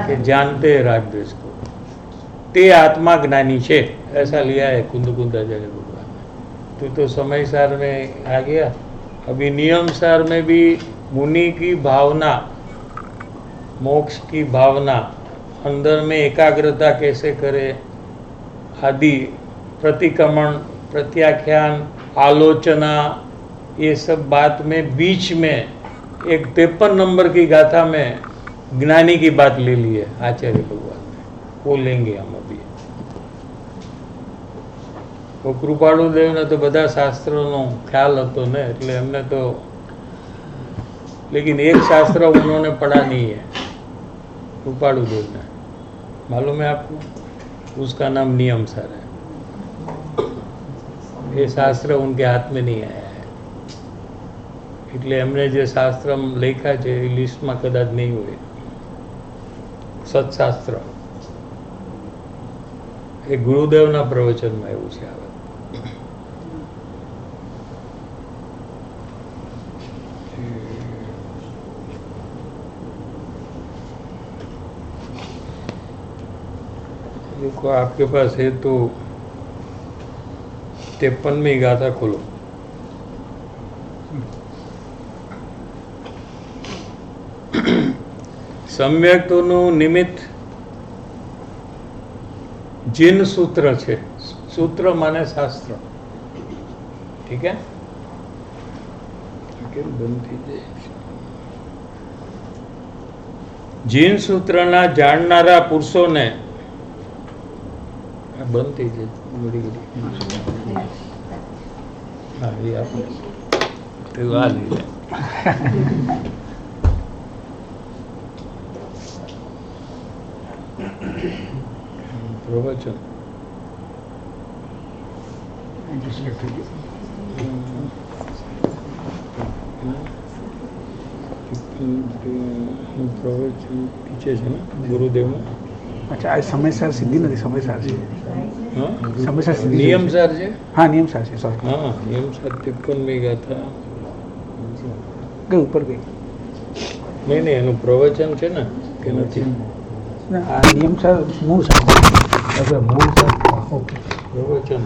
कि जानते हैं राग द्वेष को, ते आत्मा ज्ञानी छे, ऐसा लिया है कुंदाचार्य भगवान ने। तो समय सार में आ गया अभी नियम सार में भी मुनि की भावना, मोक्ष की भावना, अंदर में एकाग्रता कैसे करे आदि, प्रतिक्रमण, प्रत्याख्यान, आलोचना, ये सब बात में बीच में एक 53 नंबर की गाथा में ज्ञानी की बात ले ली है आचार्य भगवान ने, वो लेंगे हम अभी। तो कृपालु देव ने तो બધા શાસ્ત્રોનો ખ્યાલ હતો ને, એટલે એમને તો, लेकिन एक शास्त्र उन्होंने पढ़ा नहीं है कृपालु देव ने, मालूम है आपको? उसका नाम नियम सार है। ये शास्त्र उनके हाथ में नहीं आया है, એટલે એમને જે શાસ્ત્ર લખ્યા છે એ લિસ્ટમાં કદાચ નહીં હોય। સત્શાસ્ત્ર એ ગુરુદેવના પ્રવચનમાં એવું છે આવે। देखो आपके पास है तो 53वीं गाथा खोलो। सम्यक्तोનું નિમિત્ત जिन सूत्र છે, सूत्र माने शास्त्र, ठीक है? जिन सूत्रना જાણનારા પુરુષોને બંધ થઈ જાય ઘડી ઘડી। હા, એ આપણે તો આ લઈ લે। પ્રવચન પ્રવચન પીછે છે ને ગુરુદેવનું। अच्छा, आज समयसार सिद्धि नहीं, समयसार से हाँ, समयसार सिद्धि નિયમસાર છે। हाँ, नियम सार से, सॉरी। हाँ, નિયમસાર 53મી ગાથા गई ऊपर गई નહીં નહીં, એનું પ્રવચન છે ને કે નથી? आ नियम सार मूल सार। अच्छा, મૂળ સાર ओके। પ્રવચન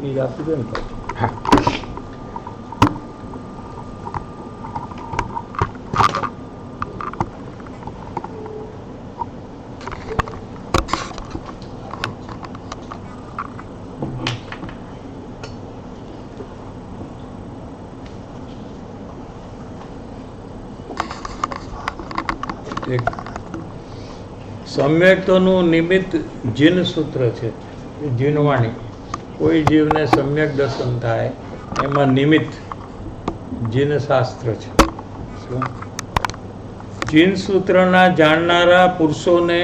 એ આપી દે ને પાછું। हाँ, એક સમ્યક્તોનું નિમિત્ત જીન સૂત્ર છે, જીનવાણી। કોઈ જીવને સમ્યક દર્શન થાય એમાં નિમિત્ત જીન શાસ્ત્ર છે। શું? જીન સૂત્રના જાણનારા પુરુષોને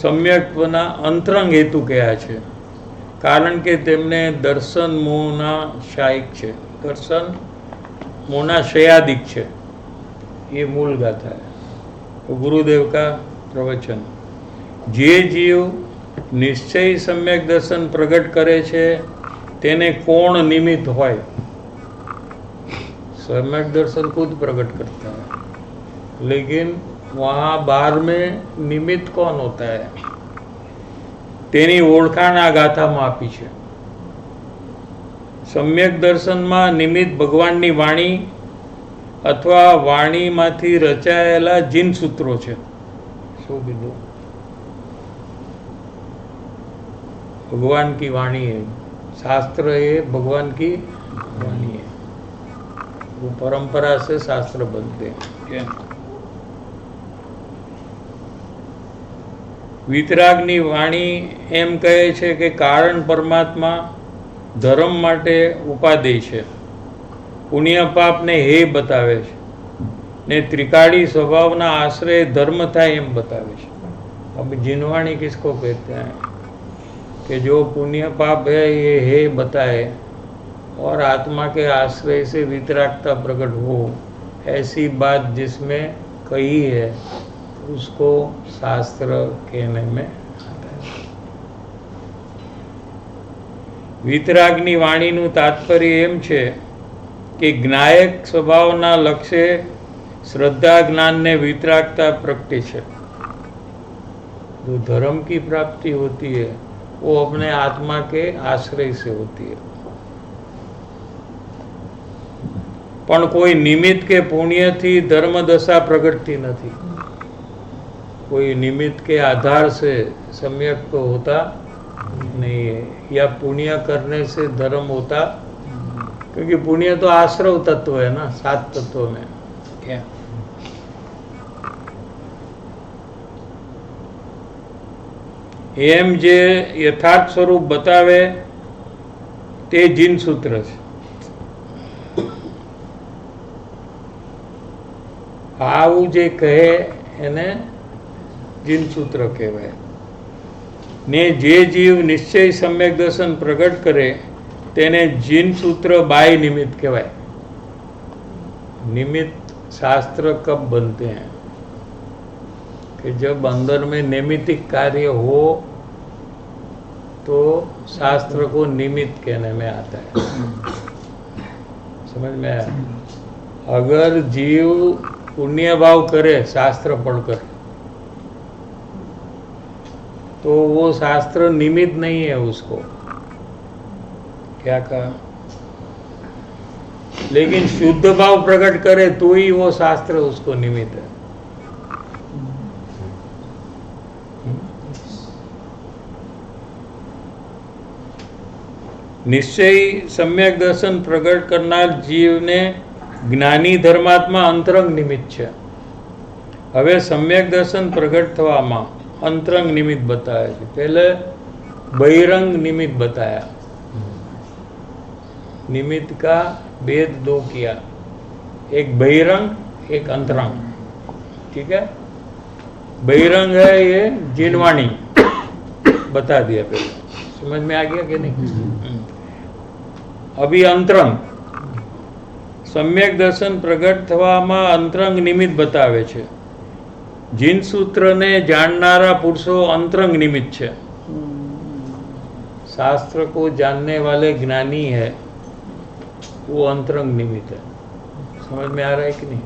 સમ્યક્ત્વના અંતરંગ હેતુ કહ્યા છે, કારણ કે તેમને દર્શન મોહના શાયિક છે, દર્શન મોહના शयादिक છે। ये मूल गाथा है। तो गुरुदेव का प्रवचन, जे जीव निश्चय सम्यक दर्शन प्रगट करे छे तेने कोण निमित्त होय? सम्यक दर्शन खुद प्रकट करता है, लेकिन वहाँ बाहर में निमित्त कौन होता है? तेनी ओळखाण आ गाथामां आपी छे। सम्यक दर्शનમાં નિમિત્ત ભગવાનની વાણી अथवा वाणीमांथी रचाયેલા જીન સૂત્રો છે। શું કીધું? भगवान की वाणी है, शास्त्र ये भगवान की वाणी है। वो परंपरा से शास्त्र बनते हैं। वितरागनी वाणी एम कहे छे के कारण परमात्मा धर्म माटे उपादेय छे, पुण्य पाप ने हे बतावे छे, ने त्रिकाली स्वभावना आश्रय धर्म था एम बतावे छे। अब जिनवाणी किसको कहते हैं? कि जो पुण्य पाप है ये हे बताए और आत्मा के आश्रय से वितरागता प्रकट हो, ऐसी बात जिसमें कही है उसको शास्त्र कहने में आता है। वितरागनी वाणीनु तात्पर्य एम छे कि ज्ञायक स्वभावना लक्ष्य श्रद्धा ज्ञान ने वितरागता प्रगटे छे। जो धर्म की प्राप्ति होती है वो अपने आत्मा के आश्रय से होती है। पण कोई निमित्त के पुण्य थी धर्म दशा प्रगटती नहीं। कोई निमित्त के आधार से सम्यक तो होता नहीं है, या पुण्य करने से धर्म होता, क्योंकि पुण्य तो आश्रव तत्व है ना 7 तत्वों में। क्या एम जे यथार्थ स्वरूप बतावे ते जीन सूत्र है। આવું જે કહે એને જીન સૂત્ર કહેવાય ને જે જીવ નિશ્ચય સમ્યક દર્શન પ્રગટ કરે તેને જીન સૂત્ર बाह्य निमित्त કહેવાય। निमित्त शास्त्र कब बनते हैं कि जब अंदर में नैमित्तिक कार्य हो तो शास्त्र को निमित्त कहने में आता है। समझ में आया? अगर जीव पुण्य भाव करे शास्त्र पढ़कर तो वो शास्त्र निमित्त नहीं है उसको। क्या कहा? लेकिन शुद्ध भाव प्रकट करे तो ही वो शास्त्र उसको निमित्त है। निश्चय सम्यक दर्शन प्रकट करनार जीव ने જ્ઞાની ધર્માત્મા અંતરંગ નિમિત્ત છે। હવે સમ્યક દર્શન પ્રગટ થવામાં અંતરંગ નિમિત્ત બતાવે છે। પહેલે બહિરંગ નિમિત્ત बताया। निमित्त का भेद 2 किया, एक बहिरंग एक अंतरंग। ठीक है, बहिरंग है ये जिनवाणी बता दिया पहले। समझ में आ गया कि नहीं? अभी अंतरंग सम्यक दर्शन प्रगट થવામાં અંતરંગ નિમિત્ત बतावे છે। જીન સૂત્રને જાણનારા પુરુષો અંતરંગ નિમિત્ત છે। शास्त्र को जानने वाले ज्ञानी है वो अंतरंग निमित्त है। समझ में आ रहा है कि नहीं?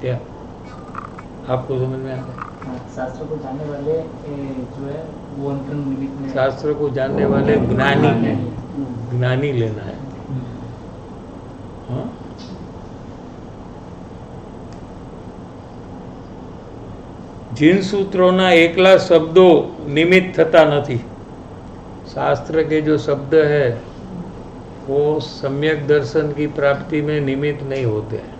क्या आपको समझ में आ रहा है? शास्त्र को जानने वाले जो है वो अंतरंग निमित्त में, शास्त्र को जानने वाले ज्ञानी है, ज्ञानी लेना है। हाँ? जिन सूत्रों एकला शब्दों निमित्त थता नहीं। शास्त्र के जो शब्द है वो सम्यक दर्शन की प्राप्ति में निमित्त नहीं होते हैं।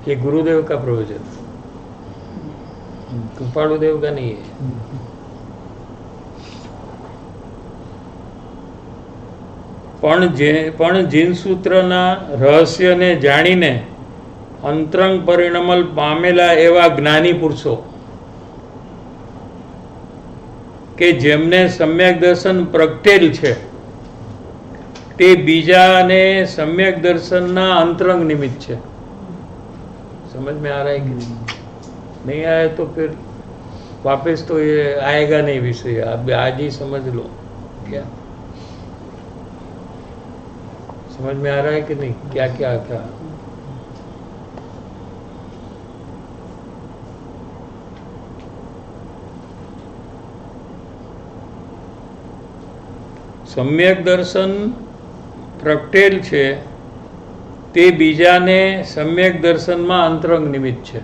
ये गुरुदेव का प्रवचन, कृपालुदेव का नहीं है। પણ જીન સૂત્રના રહસ્યને જાણીને અંતરંગ પરિણમલ પામેલા એવા જ્ઞાની પુરુષો કે જેમને સમ્યક દર્શન પ્રગટેલ છે તે બીજાને સમ્યક દર્શનના અંતરંગ નિમિત્ત છે। समझ में आ रहा है कि नहीं आया तो फिर वापस तो ये आएगा नहीं विषय। अब आज ही समझ लो। क्या समझ में आ रहा है कि नहीं? क्या क्या क्या सम्यक दर्शन प्रगटेल छे તે બીજાને સમ્યક દર્શનમાં અંતરંગ નિમિત્ત છે।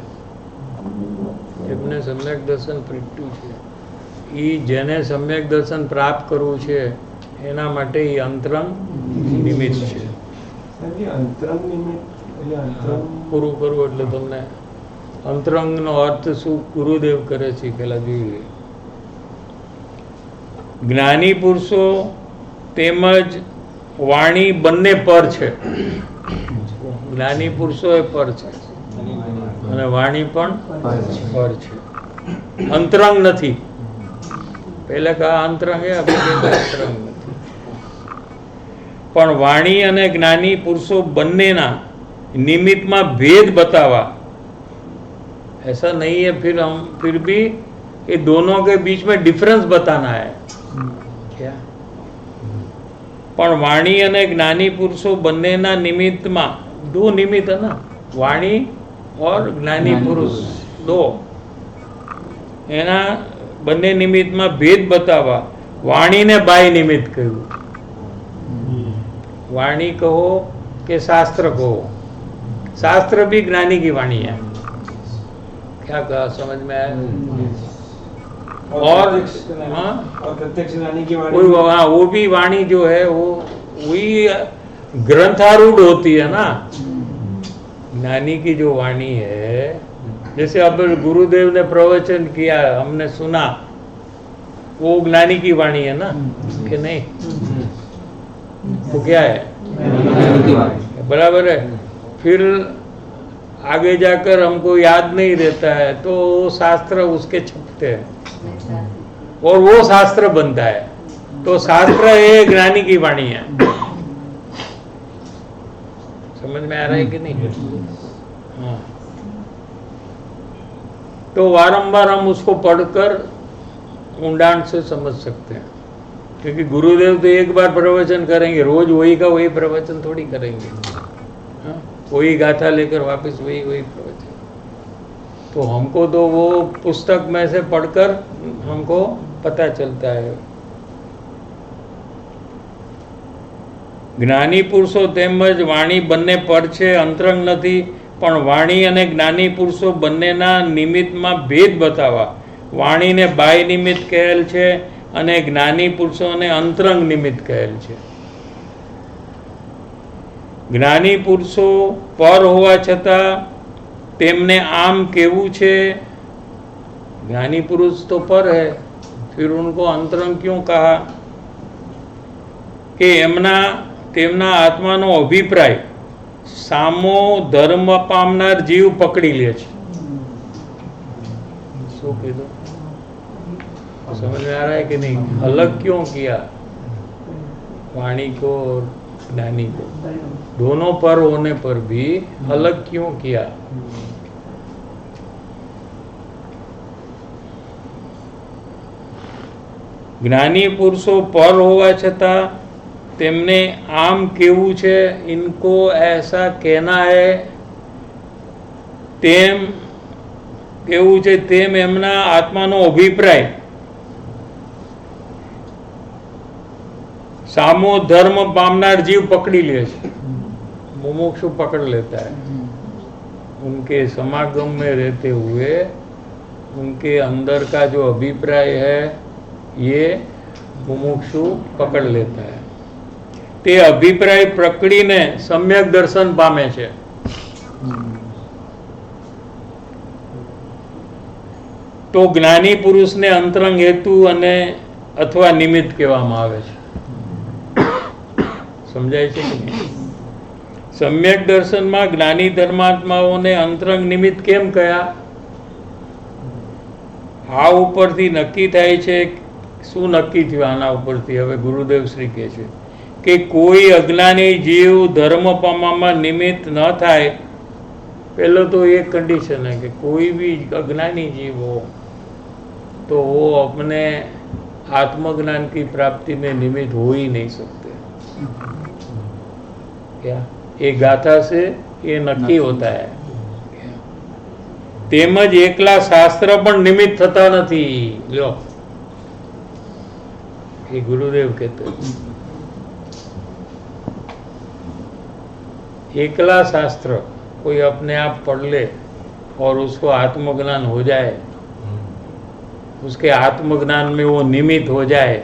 એમને સમ્યક દર્શન પ્રગટ્યું છે એ જેને સમ્યક દર્શન પ્રાપ્ત કરવું છે એના માટે એ અંતરંગ નિમિત્ત છે। પૂરું કરવું એટલે તમને અંતરંગનો અર્થ શું ગુરુદેવ કરે છે પેલા જોઈ લે। જ્ઞાની પુરુષો તેમજ વાણી બંને પર છે। જ્ઞાની પુરુષો એ પર છે અને વાણી પણ પર છે, અંતરંગ નથી। પહેલા કહા અંતરંગ હે, અભી અંતરંગ નથી। પણ વાણી અને જ્ઞાની પુરુષો બંનેના નિમિત્તમાં भेद बतावा, ऐसा नहीं है फिर भी ये दोनों के बीच में डिफरेंस बताना है। क्या? પણ વાણી અને જ્ઞાની પુરુષો બંનેના નિમિત્તમાં 2 નિમિત્ત है ना, वाणी और જ્ઞાની પુરુષ દો એના બંને નિમિત્તમાં ભેદ બતાવવા વાણીને બાય નિમિત્ત કહ્યું. वाणी कहो कि शास्त्र कहो, शास्त्र भी ज्ञानी की वाणी है. क्या कहा, समझ में आया? और हाँ, और प्रत्यक्ष ज्ञानी की वाणी कोई हाँ वो भी वाणी जो है वो वही ग्रंथारूढ़ होती है ना. ज्ञानी की जो वाणी है, जैसे अब गुरुदेव ने प्रवचन किया, हमने सुना, वो ज्ञानी की वाणी है ना, कि नहीं? वो क्या है? बराबर है. फिर आगे जाकर हमको याद नहीं रहता है तो शास्त्र उसके छपते हैं और वो शास्त्र बनता है. तो शास्त्र ये ज्ञानी की वाणी है. समझ में आ रहा है कि नहीं? हाँ. तो वारंबार हम उसको पढ़कर ऊंडाण से समझ सकते हैं, क्योंकि गुरुदेव तो एक बार प्रवचन करेंगे, रोज वही का वही प्रवचन थोड़ी करेंगे. हाँ? वही गाथा लेकर वापस वही प्रवचन. तो हमको तो वो पुस्तक में से पढ़कर हमको पता चलता है. જ્ઞાની પુરુષો તેમજ વાણી બંને પર છે, અંતરંગ નથી. પણ વાણી અને જ્ઞાની પુરુષો બંનેના નિમિત્તમાં ભેદ બતાવવા વાણીને બાહ્ય નિમિત્ત કહેલ છે અને જ્ઞાની પુરુષોને અંતરંગ નિમિત્ત કહેલ છે. જ્ઞાની પુરુષો પર હોવા છતાં તેમને આમ કેવું છે? ज्ञानी पुरुष तो पर है, फिर उनको अंतरंग क्यों कहा? कि તેમના આત્માનો અભિપ્રાય સામો ધર્મ પામનાર જીવ પકડી લે છે. શું કીધું? समझ में आ रहा है कि नहीं? अलग क्यों किया वाणी को और ज्ञानी को? दोनों पर होने पर भी अलग क्यों किया? ज्ञानी पुरुषों पर होवा छता तेमने आम केवू छे, इनको ऐसा कहना है, तेम केवू छे, तेम एमना आत्मानो अभिप्राय सामो धर्म पामनार जीव पकड़ी ले छे. मुमुक्षु पकड़ लेता है. उनके समागम में रहते हुए उनके अंदर का जो अभिप्राय है ये मुमुक्षु पकड़ लेता है. તે અભિપ્રાય પ્રકડીને સમ્યક દર્શન પામે છે. તો જ્ઞાની પુરુષને અંતરંગ હેતુ અને અથવા નિમિત્ત કહેવામાં આવે છે. સમજાય છે કે નહીં? સમ્યક દર્શનમાં જ્ઞાની ધર્માત્માઓને અંતરંગ નિમિત્ત કેમ કહ્યા? આ ઉપરથી નક્કી થાય છે. શું નક્કી થયું આના ઉપરથી? હવે ગુરુદેવ શ્રી કહે છે કે કોઈ અજ્ઞાની જીવ ધર્મ પામવામાં નિમિત્ત ન થાય. पहले तो एक कंडीशन है कि कोई भी अज्ञानी जीव हो तो वो अपने आत्मज्ञान की प्राप्ति में निमित्त हो ही नहीं सकते. क्या ये गाथा से ये नक्की होता है. તેમજ એકલા શાસ્ત્ર પણ નિમિત્ત થતા નથી. લો ये गुरुदेव कहते हैं एकला शास्त्र कोई अपने आप पढ़ ले और उसको आत्मज्ञान हो जाए, उसके आत्मज्ञान में वो निमित्त हो जाए,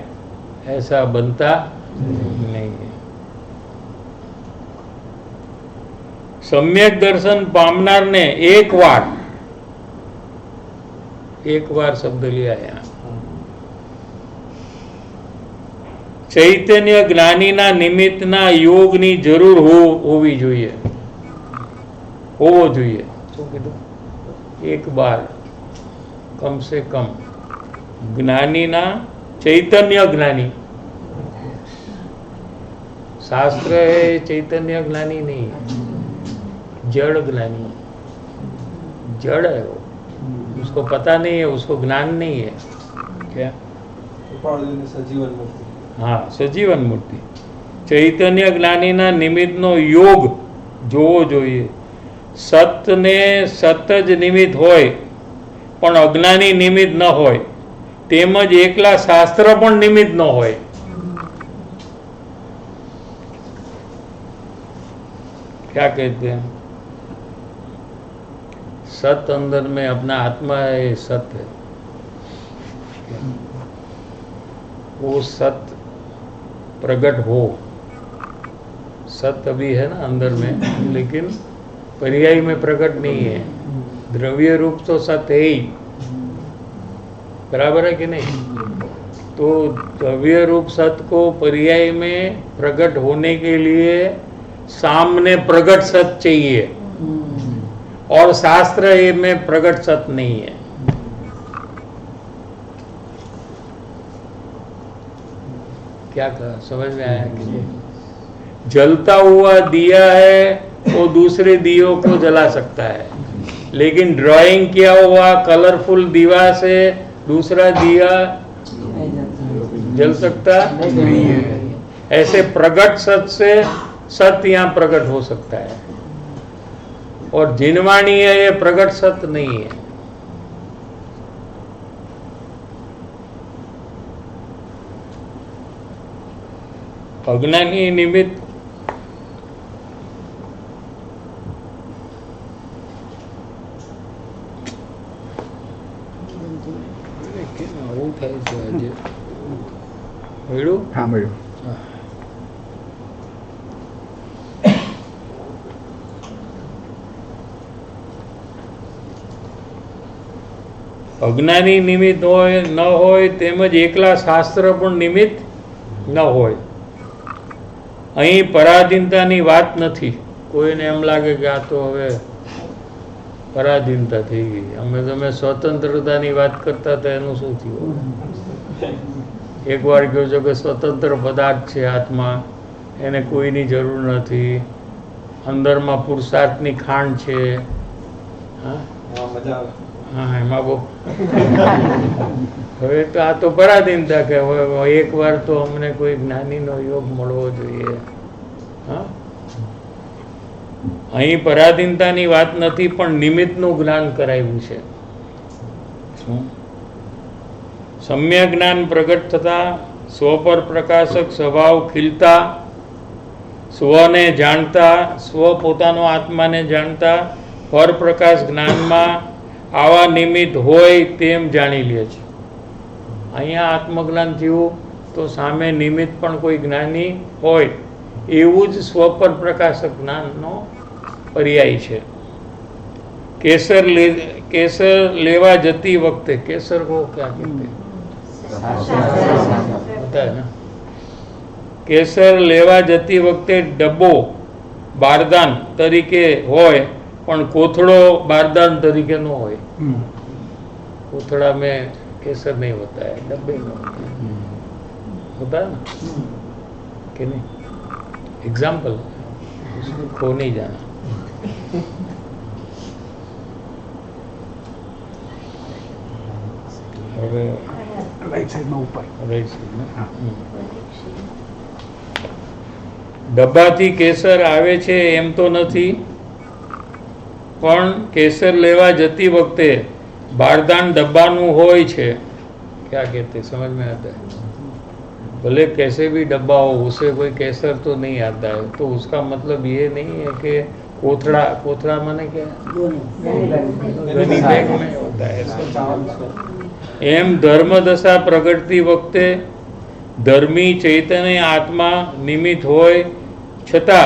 ऐसा बनता नहीं है. सम्यक दर्शन पामनार ने एक बार शब्द लिया है. ચૈતન્ય જ્ઞાનીના નિમિત્તના યોગની જરૂર હોવી જોઈએ. હોવો જોઈએ. શું કીધું? એક બાર કમ સે કમ જ્ઞાનીના ચૈતન્ય જ્ઞાની. शास्त्र है चैतन्य ज्ञानी नहीं, जड़ ज्ञानी. जड़ है वो, उसको पता नहीं है, उसको ज्ञान नहीं है. क्या? सजीवन मुक्ति. हाँ, सजीवन मूर्ति. चैतन्य ज्ञानीना निमित्तनो योग જોવો જોઈએ. સતને સત જ નિમિત્ત હોય પણ અજ્ઞાની નિમિત્ત ન હોય, તેમજ એકલા શાસ્ત્ર પણ નિમિત્ત ન હોય. क्या कहते हैं? सत अंदर में अपना आत्मा है, सत है. वो सत प्रकट हो, सत अभी है ना अंदर में, लेकिन पर्याय में प्रकट नहीं है. द्रव्य रूप तो सत है ही, बराबर है कि नहीं? तो द्रव्य रूप सत को पर्याय में प्रकट होने के लिए सामने प्रकट सत चाहिए, और शास्त्र में प्रकट सत नहीं है. क्या कहा, समझ में आया कि नहीं? जलता हुआ दिया है वो दूसरे दियों को जला सकता है, लेकिन ड्राइंग किया हुआ कलरफुल दीवा से दूसरा दिया जल सकता नहीं है. ऐसे प्रकट सत से सत्य यहाँ प्रकट हो सकता है, और जिनवाणी है ये प्रकट सत्य नहीं है. अज्ञानी निमित्त આવું થાય છે આજે. મળ્યું? हाँ મળ્યું. અજ્ઞાની નિમિત્ત હોય ન હોય, તેમજ એકલા શાસ્ત્ર પણ નિમિત્ત ન હોય. અહીં પરાધીનતાની વાત નથી. કોઈને એમ લાગે કે આ તો હવે પરાધીનતા થઈ ગઈ, અમે તમે સ્વતંત્રતાની વાત કરતા હતા, એનું શું થયું? એકવાર કહો છો કે સ્વતંત્ર પદાર્થ છે આત્મા, એને કોઈની જરૂર નથી, અંદરમાં પુરુષાર્થની ખાંડ છે. હા મજા આવે. હા, એમાં બહુ હવે તો આ તો પરાધીનતા કે હવે એકવાર તો અમને કોઈ જ્ઞાનીનો યોગ મળવો જોઈએ. હા, અહીં પરાધીનતાની વાત નથી, પણ નિમિત્તનું જ્ઞાન કરાવ્યું છે. સમ્યક જ્ઞાન પ્રગટ થતા સ્વ પર પ્રકાશક સ્વભાવ ખીલતા, સ્વને જાણતા, સ્વ પોતાનો આત્માને જાણતા, પર પ્રકાશ જ્ઞાનમાં આવા નિમિત્ત હોય તેમ જાણી લે છે. અહીંયા આત્મજ્ઞાન થયું તો સામે નિમિત્ત પણ કોઈ જ્ઞાની હોય, એવું જ સ્વ પર પ્રકાશક જ્ઞાનનો पर्याय છે. केसर लेवा जती वक्ते, केसर को क्या कहते हैं? पता है ना? केसर लेवा जती वक्ते डब्बो बारदान तरीके होय, पण कोथड़ो बारदान तरीके नो होय. कोथड़ा में केसर नहीं होता है, डब्बे में होता है ना, कि नहीं? एग्जाम्पल, उसको खो नहीं जाना. હવે રાઈટ સાઈડમાં ઉપર. રાઈટ સાઈડ ડબ્બાથી કેસર આવે છે એમ તો નથી, પણ કેસર લેવા જતી વખતે बारदान डब्बाનું હોય છે. क्या कहते, समझ में आता है? भले कैसे भी डब्बा हो, उसे कोई केसर तो नहीं आता है, तो उसका मतलब ये नहीं है कि कोथड़ा, कोथड़ा माने क्या? गनी बैग में होता है. एम धर्म दशा प्रगटती वखते धर्मी चैतन्य आत्मा निमित्त होय छતાં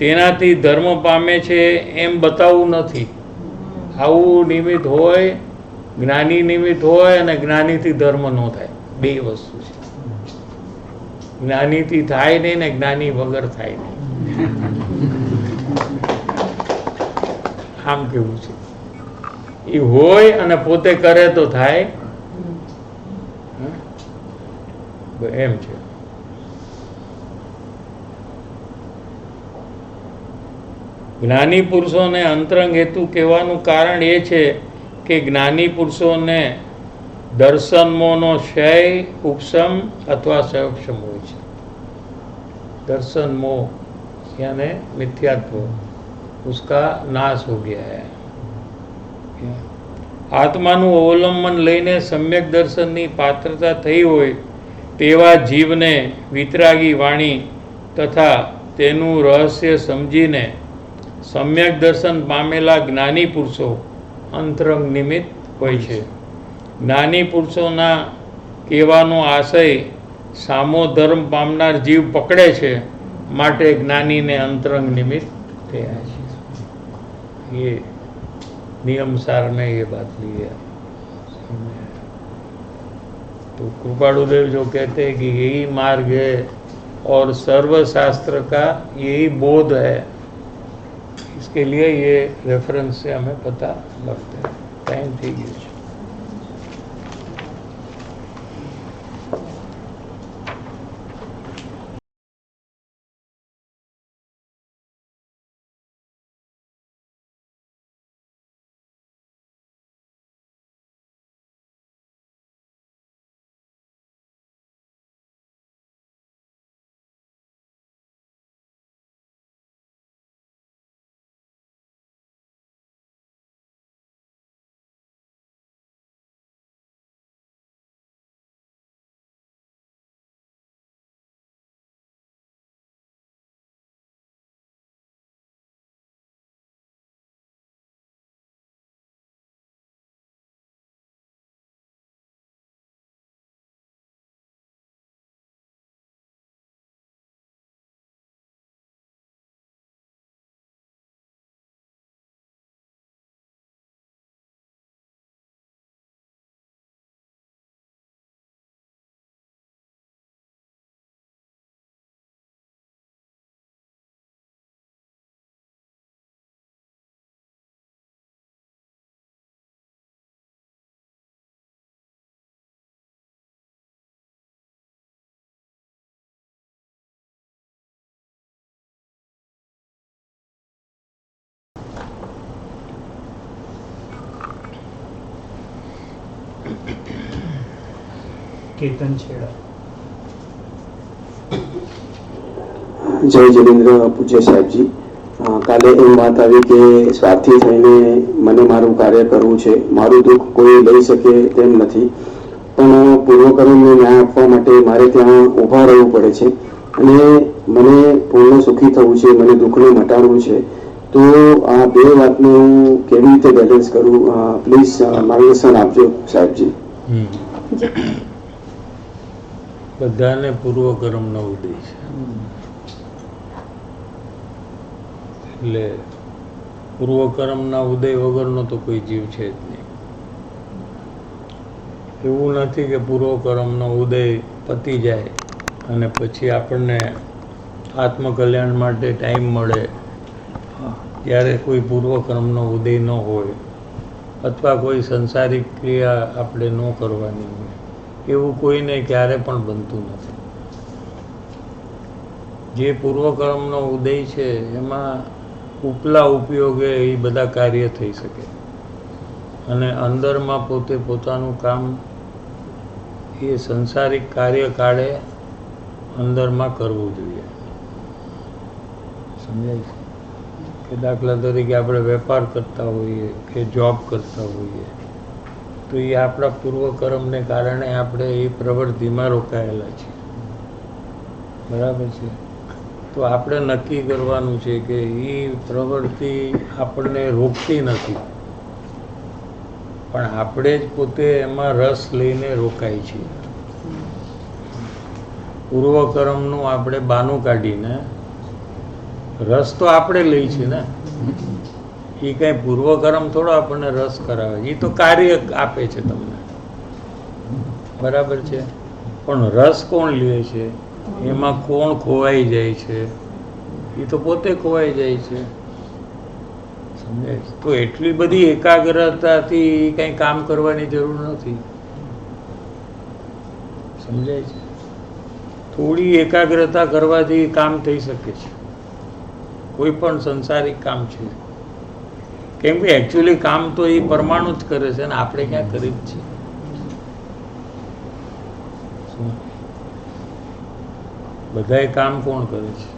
તેનાથી ધર્મ પામે છે એમ બતાવવું નથી. આવું નિમિત્ત હોય, જ્ઞાની નિમિત્ત હોય, અને જ્ઞાનીથી ધર્મ ન થાય, બે વસ્તુ છે. જ્ઞાનીથી થાય નહીં ને જ્ઞાની વગર થાય નહીં. આમ કેવું છે, એ હોય અને પોતે કરે તો થાય, એમ છે. જ્ઞાની પુરુષોને અંતરંગ હેતુ કહેવાનું કારણ એ છે કે જ્ઞાની પુરુષોને દર્શન મોહનો ક્ષય ઉપશમ અથવા સંક્ષમ હોય છે. દર્શન મોહ યાને મિથ્યાત્વ, उसका नाश हो गया है. આત્માનું અવલંબન લઈને સમ્યક દર્શનની પાત્રતા થઈ હોય તેવા જીવને વિતરાગી વાણી તથા તેનું રહસ્ય સમજીને સમ્યક દર્શન પામેલા જ્ઞાની પુરુષો અંતરંગ નિમિત્ત હોય છે. જ્ઞાની પુરુષોના કહેવાનો આશય સામો ધર્મ પામનાર જીવ પકડે છે, માટે જ્ઞાનીને અંતરંગ નિમિત્ત થયા છે. ये नियम सार में ये बात ली है. तो कृपालुदेव जो कहते हैं कि यही मार्ग है और सर्वशास्त्र का यही बोध है, इसके लिए ये रेफरेंस से हमें पता लगता है. टाइम थी गयो છે. કેતન છેડા. જય જિનેન્દ્ર પૂજ્ય સાહેબજી. કાલે એમ વાત આવી કે સ્વાર્થી થઈને મને મારું કાર્ય કરવું છે, મારું દુઃખ કોઈ લઈ શકે તેમ નથી, પણ પૂર્વકર્મને ન્યાય આપવા માટે મારે ત્યાં ઊભા રહેવું પડે છે અને મને પૂર્ણ સુખી થવું છે, મને દુઃખને મટાડવું છે. તો આ બે વાતને હું કેવી રીતે બેલેન્સ કરું, પ્લીઝ માર્ગદર્શન આપજો સાહેબજી. બધાને પૂર્વકર્મનો ઉદય છે, એટલે પૂર્વકર્મના ઉદય વગરનો તો કોઈ જીવ છે જ નહીં. એવું નથી કે પૂર્વકર્મનો ઉદય પતી જાય અને પછી આપણને આત્મકલ્યાણ માટે ટાઈમ મળે ત્યારે કોઈ પૂર્વકર્મનો ઉદય ન હોય અથવા કોઈ સંસારિક ક્રિયા આપણે ન કરવાની હોય, એવું કોઈને ક્યારે પણ બનતું નથી. જે પૂર્વકર્મનો ઉદય છે એમાં ઉપલા ઉપયોગે એ બધા કાર્ય થઈ શકે અને અંદરમાં પોતે પોતાનું કામ એ સંસારિક કાર્ય કાળે અંદરમાં કરવું જોઈએ. સમજાય છે કે દાખલા તરીકે આપણે વેપાર કરતા હોઈએ કે જોબ કરતા હોઈએ તો એ આપણા પૂર્વકર્મને કારણે આપણે એ પ્રવૃત્તિમાં રોકાયેલા છીએ. બરાબર છે? તો આપણે નક્કી કરવાનું છે કે એ પ્રવૃત્તિ આપણને રોકતી નથી, પણ આપણે જ પોતે એમાં રસ લઈને રોકાય છીએ. પૂર્વકર્મનું આપણે બાનું કાઢીને રસ તો આપણે લઈ છીએ ને, એ કંઈ પૂર્વકર્મ થોડો આપણને રસ કરાવે, એ તો કાર્ય આપે છે તમને. બરાબર છે? પણ રસ કોણ લે છે, એમાં કોણ ખોવાઈ જાય છે, એ તો પોતે ખોવાઈ જાય છે. સમજાય? તો એટલી બધી એકાગ્રતાથી કંઈ કામ કરવાની જરૂર નથી. સમજાય છે? થોડી એકાગ્રતા કરવાથી કામ થઈ શકે છે, કોઈ પણ સંસારિક કામ છે. કેમ કે એકચ્યુઅલી કામ તો એ પરમાણુ જ કરે છે ને આપણે ક્યાં કરી જ છીએ. બધાય કામ કોણ કરે છે?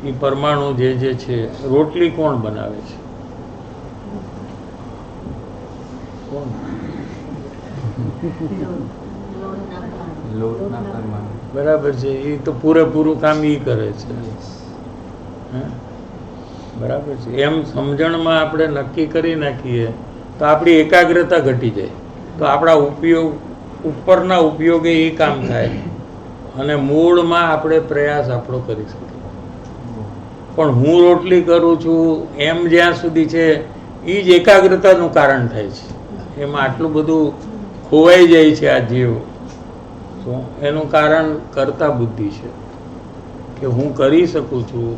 એ પરમાણુ જે છે, રોટલી કોણ બનાવે છે? કોણ? બરાબર છે. એ તો પૂરેપૂરું કામ એ કરે છે. હે? બરાબર છે. એમ સમજણમાં આપણે નક્કી કરી નાખીએ તો આપણી એકાગ્રતા ઘટી જાય, તો આપણા ઉપરના ઉપયોગે એ કામ થાય અને મૂળમાં આપણે પ્રયાસ આપણો કરી શકીએ. પણ હું રોટલી કરું છું એમ જ્યાં સુધી છે એ જ એકાગ્રતાનું કારણ થાય છે. એમાં આટલું બધું ખોવાઈ જાય છે આ જીવ. શું એનું કારણ કરતા બુદ્ધિ છે કે હું કરી શકું છું,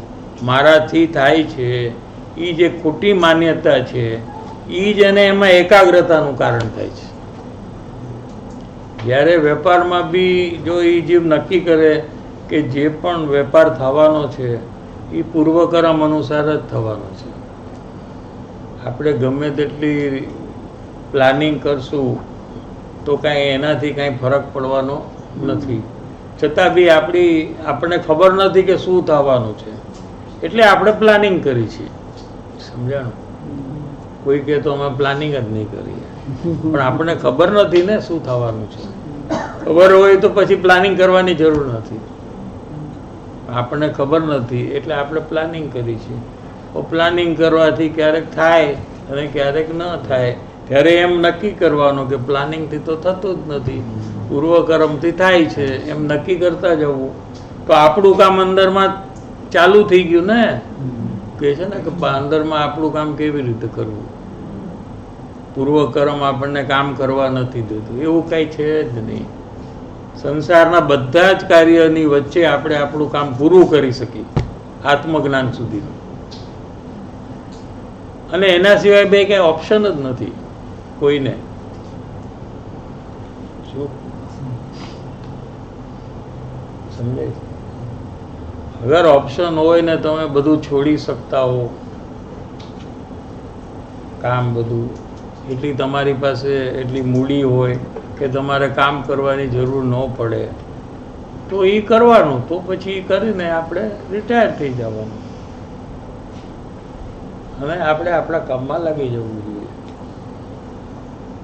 મારાથી થાય છે. એ જે ખોટી માન્યતા છે એ જ એને એમાં એકાગ્રતાનું કારણ થાય છે. જ્યારે વેપારમાં બી જો એ જીવ નક્કી કરે કે જે પણ વેપાર થવાનો છે એ પૂર્વકર્મ અનુસાર જ થવાનો છે. આપણે ગમે તેટલી પ્લાનિંગ કરશું તો કાંઈ એનાથી કાંઈ ફરક પડવાનો નથી. છતાં બી આપણને ખબર નથી કે શું થવાનું છે, એટલે આપણે પ્લાનિંગ કરી છીએ. સમજાણું? કોઈ કહે તો અમે પ્લાનિંગ જ નહીં કરીએ, પણ આપણને ખબર નથી ને શું થવાનું છે. ખબર હોય તો પછી પ્લાનિંગ કરવાની જરૂર નથી. આપણને ખબર નથી એટલે આપણે પ્લાનિંગ કરી છીએ. પ્લાનિંગ કરવાથી ક્યારેક થાય અને ક્યારેક ન થાય, ત્યારે એમ નક્કી કરવાનું કે પ્લાનિંગથી તો થતું જ નથી, પૂર્વકર્મથી થાય છે, એમ નક્કી કરતા જવું. તો આપણું કામ અંદરમાં ચાલુ થઈ ગયું ને. કહે છે ને કે અંદરમાં આપણું કામ કેવી રીતે કરવું? પૂર્વકર્મ આપણને કામ કરવા નથી દેતું. એવું કાંઈ છે જ નહીં. સંસારના બધા જ કાર્યની વચ્ચે આપણે આપણું કામ પૂરું કરી શકીએ આત્મજ્ઞાન સુધીનું, અને એના સિવાય બે કંઈ ઓપ્શન જ નથી કોઈને. શું સમજાય? અગર ઓપ્શન હોય ને તમે બધું છોડી શકતા હો, કામ બધું, એટલી તમારી પાસે એટલી મૂડી હોય કે તમારે કામ કરવાની જરૂર ન પડે, તો એ કરવાનું. તો પછી કરીને આપણે રિટાયર થઈ જવાનું અને આપણે આપણા કામમાં લાગી જવું જોઈએ.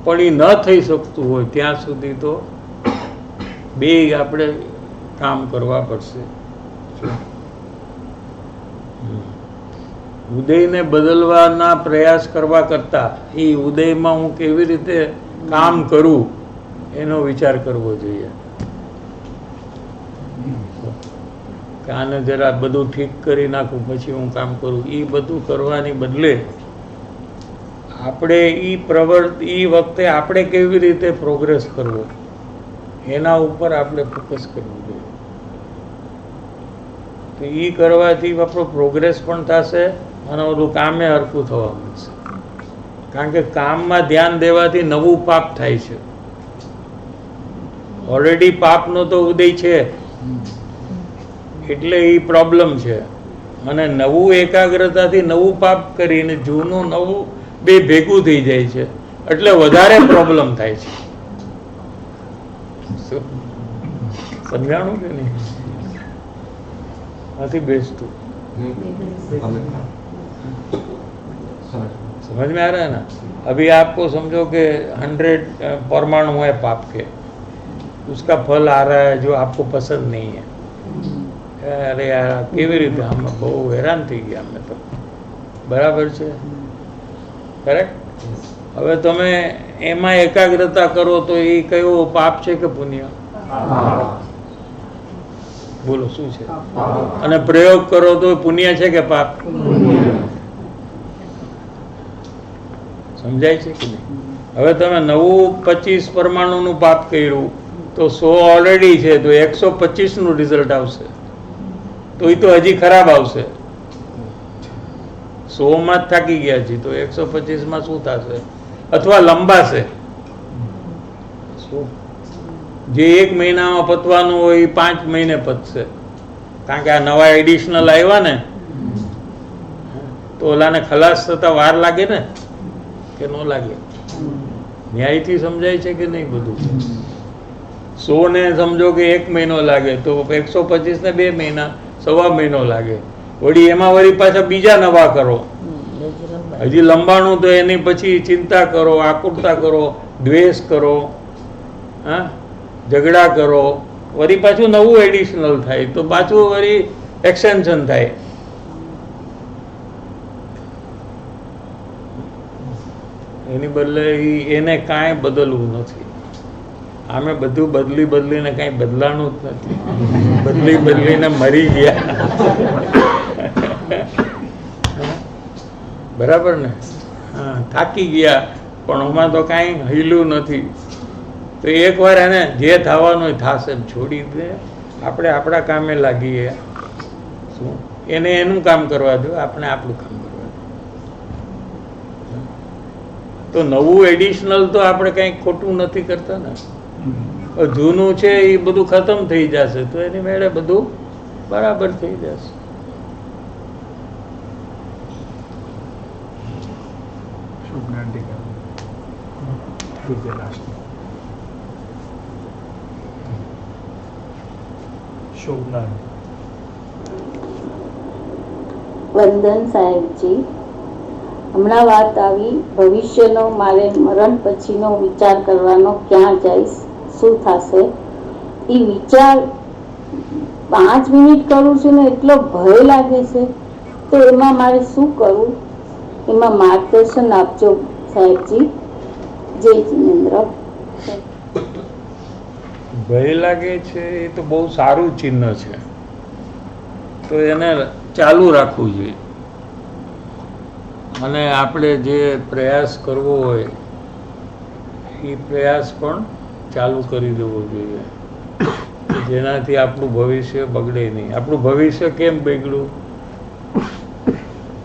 પણ એ ન થઈ શકતું હોય ત્યાં સુધી તો બે આપણે કામ કરવા પડશે. ઉદયને બદલવાના પ્રયાસ કરવા કરતા એ ઉદયમાં હું કેવી રીતે કામ કરું એનો વિચાર કરવો જોઈએ. કે આને જરા બધું ઠીક કરી નાખું પછી હું કામ કરું. એ બધું કરવાની બદલે આપણે એ વખતે આપણે કેવી રીતે પ્રોગ્રેસ કરવો એના ઉપર આપણે ફોકસ કરવું જોઈએ. તો એ કરવાથી આપણો પ્રોગ્રેસ પણ થશે અને બધું કામે હરખું થવા મળશે. કારણ કે કામમાં ધ્યાન દેવાથી નવું પાપ થાય છે. ઓલરેડી પાપનો તો ઉદય છે એટલે એ પ્રોબ્લેમ છે. અને નવું એકાગ્રતાથી નવું પાપ કરીને જૂનું નવું બે ભેગું થઈ જાય છે એટલે વધારે પ્રોબ્લેમ થાય છે. સમજાણું કે નહીં? નથી બેસતું? समझ में आ रहा है ना? अभी आपको समझो कि 100 परमाणु है पाप के, उसका फल आ रहा है जो आपको पसंद नहीं है. अरे यार केवी रीते हम बहु हैरान थी गया अमे तो. बराबर છે? करेक्ट? હવે તમે એમાં એકાગ્રતા કરો તો એ કયો પાપ છે કે પુણ્ય? બોલો શું છે? અને પ્રયોગ કરો તો પુણ્ય છે કે પાપ? સમજાય છે કે નહીં? હવે તમે નવું 25 પરમાણુનું પાપ કર્યું તો 100 ઓલરેડી છે તો 125 નું રિઝલ્ટ આવશે. તો એ તો હજી ખરાબ આવશે. 100 માં જ થાકી ગયા છે તો 125 માં શું થશે? અથવા લંબાશે. જે 1 મહિનામાં પતવાનું હોય એ 5 મહિને પતશે. કારણ કે આ નવા એડિશનલ આવ્યા ને તો ઓલાને ખલાસ થતા વાર લાગે ને કે ન લાગે? ન્યાયથી સમજાય છે કે નહીં બધું? 100 ને સમજો કે 1 મહિનો લાગે તો 125 ને 2 મહિના, 1.25 મહિનો લાગે. વળી એમાં વળી પાછા બીજા નવા કરો, હજી લંબાણું તો એની પછી ચિંતા કરો, આકુરતા કરો, દ્વેષ કરો, હા, ઝઘડા કરો, વળી પાછું નવું એડિશનલ થાય તો પાછું વળી એક્સટેન્શન થાય. એની બદલે એને કાંઈ બદલવું નથી. આમે બધું બદલીને કાંઈ બદલાણું જ નથી. બદલીને મરી ગયા. બરાબર ને? હા, થાકી ગયા પણ એમાં તો કાંઈ હિલ્યું નથી. તો એકવાર એને જે થવાનું થશે છોડી દે, આપણે આપણા કામે લાગીએ. શું એને એનું કામ કરવા દો, આપણે આપણું કામ કરવા દો. તો નવું એડિશનલ તો આપણે કંઈ ખોટું નથી કરતા ને. જૂનું છે એ બધું ખતમ થઈ જશે તો એની મેળે બધું બરાબર થઈ જશે. વંદન સાહેબજી, હમણાં વાત આવી ભવિષ્યનો, મારે મરણ પછીનો વિચાર કરવાનો, ક્યાં જઈશ, શું થશે, એ વિચાર 5 મિનિટ કરું છું ને એટલો ભય લાગે છે. તો એમાં મારે શું કરવું, એમાં માર્ગદર્શન આપજો સાહેબજી. જય જિનેન્દ્ર. ભય લાગે છે એ તો બહુ સારું ચિહ્ન છે, તો એને ચાલુ રાખવું જોઈએ. અને આપણે જે પ્રયાસ કરવો હોય એ પ્રયાસ પણ ચાલુ કરી દેવો જોઈએ, જેનાથી આપણું ભવિષ્ય બગડે નહીં. આપણું ભવિષ્ય કેમ બગડ્યું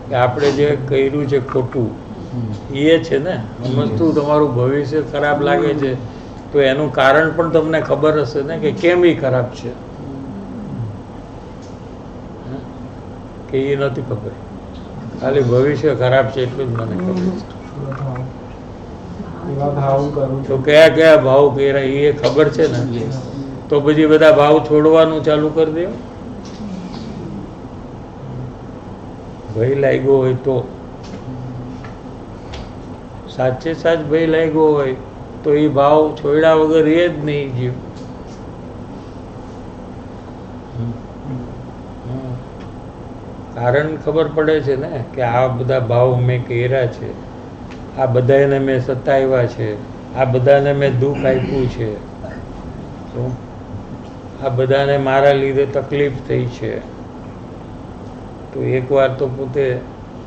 કે આપણે જે કર્યું છે ખોટું એ છે ને. સમજતું તમારું ભવિષ્ય ખરાબ લાગે છે તો એનું કારણ પણ તમને ખબર હશે ને કે કેમ એ ખરાબ છે, કે એ નથી ખબર. ખાલી ભવિષ્ય ખરાબ છે એટલું જ મને ખબર છે. તો કયા કયા ભાવ કર્યા એ ખબર છે ને, તો પછી બધા ભાવ છોડવાનું ચાલુ કરી દે. ભય લાગ્યો હોય તો, સાચે સાચ ભય લાગ્યો હોય તો એ ભાવ છોડ્યા વગર એ જ નહીં જીવ. કારણ ખબર પડે છે ને કે આ બધા ભાવ મેં કર્યા છે, આ બધાને મેં સતાવ્યા છે, આ બધાને મેં દુઃખ આપ્યું છે, આ બધાને મારા લીધે તકલીફ થઈ છે. તો એકવાર તો પોતે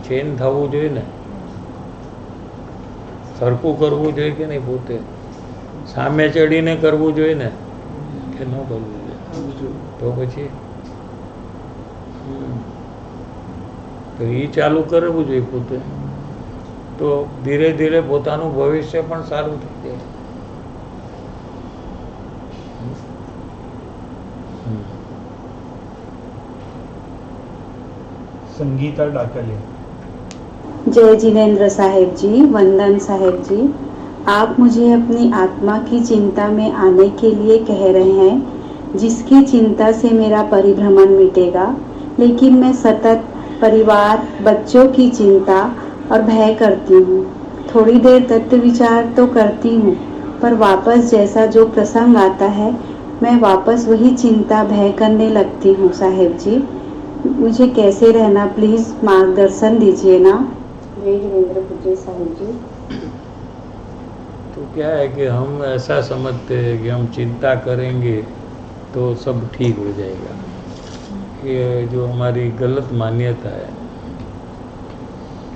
ચેન્જ થવું જોઈએ ને, સરખું કરવું જોઈએ કે નહીં, પોતે સામે ચડીને કરવું જોઈએ ને કે ન કરવું જોઈએ. તો પછી તો એ ચાલુ કરવું જોઈએ પોતે, તો ધીરે ધીરે પોતાનું ભવિષ્ય પણ સારું થઈ જાય. संगीता डाकलिया. जय जिनेन्द्र साहेब जी, वंदन साहेब जी, आप मुझे अपनी आत्मा की चिंता में आने के लिए कह रहे हैं, जिसकी चिंता से मेरा परिभ्रमण मिटेगा. लेकिन मैं सतत परिवार, बच्चों की चिंता और भय करती हूँ. थोड़ी देर तत्व विचार तो करती हूँ, पर वापस जैसा जो प्रसंग आता है मैं वापस वही चिंता भय करने लगती हूँ. साहेब जी, मुझे कैसे रहना, प्लीज मार्गदर्शन दीजिए ना. जय जिनेन्द्र पूज्य साहिब जी. तो क्या है कि हम ऐसा समझते हैं कि हम चिंता करेंगे तो सब ठीक हो जाएगा. ये जो हमारी गलत मान्यता है.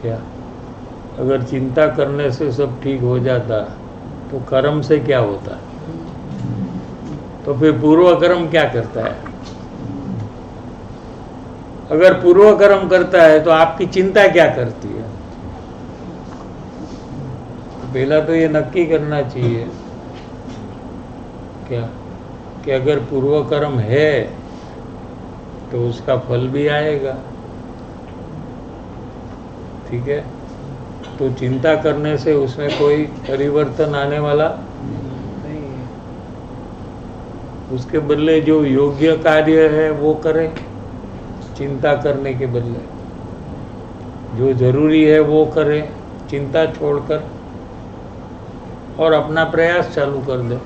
क्या अगर चिंता करने से सब ठीक हो जाता तो कर्म से क्या होता, तो फिर पूर्व कर्म क्या करता है. अगर पूर्व कर्म करता है तो आपकी चिंता क्या करती है. पहला तो ये नक्की करना चाहिए क्या कि अगर पूर्व कर्म है तो उसका फल भी आएगा. ठीक है, तो चिंता करने से उसमें कोई परिवर्तन आने वाला नहीं है. उसके बदले जो योग्य कार्य है वो करें. चिंता करने के बदले जो जरूरी है वो करें, चिंता छोड़कर, और अपना प्रयास चालू कर दें।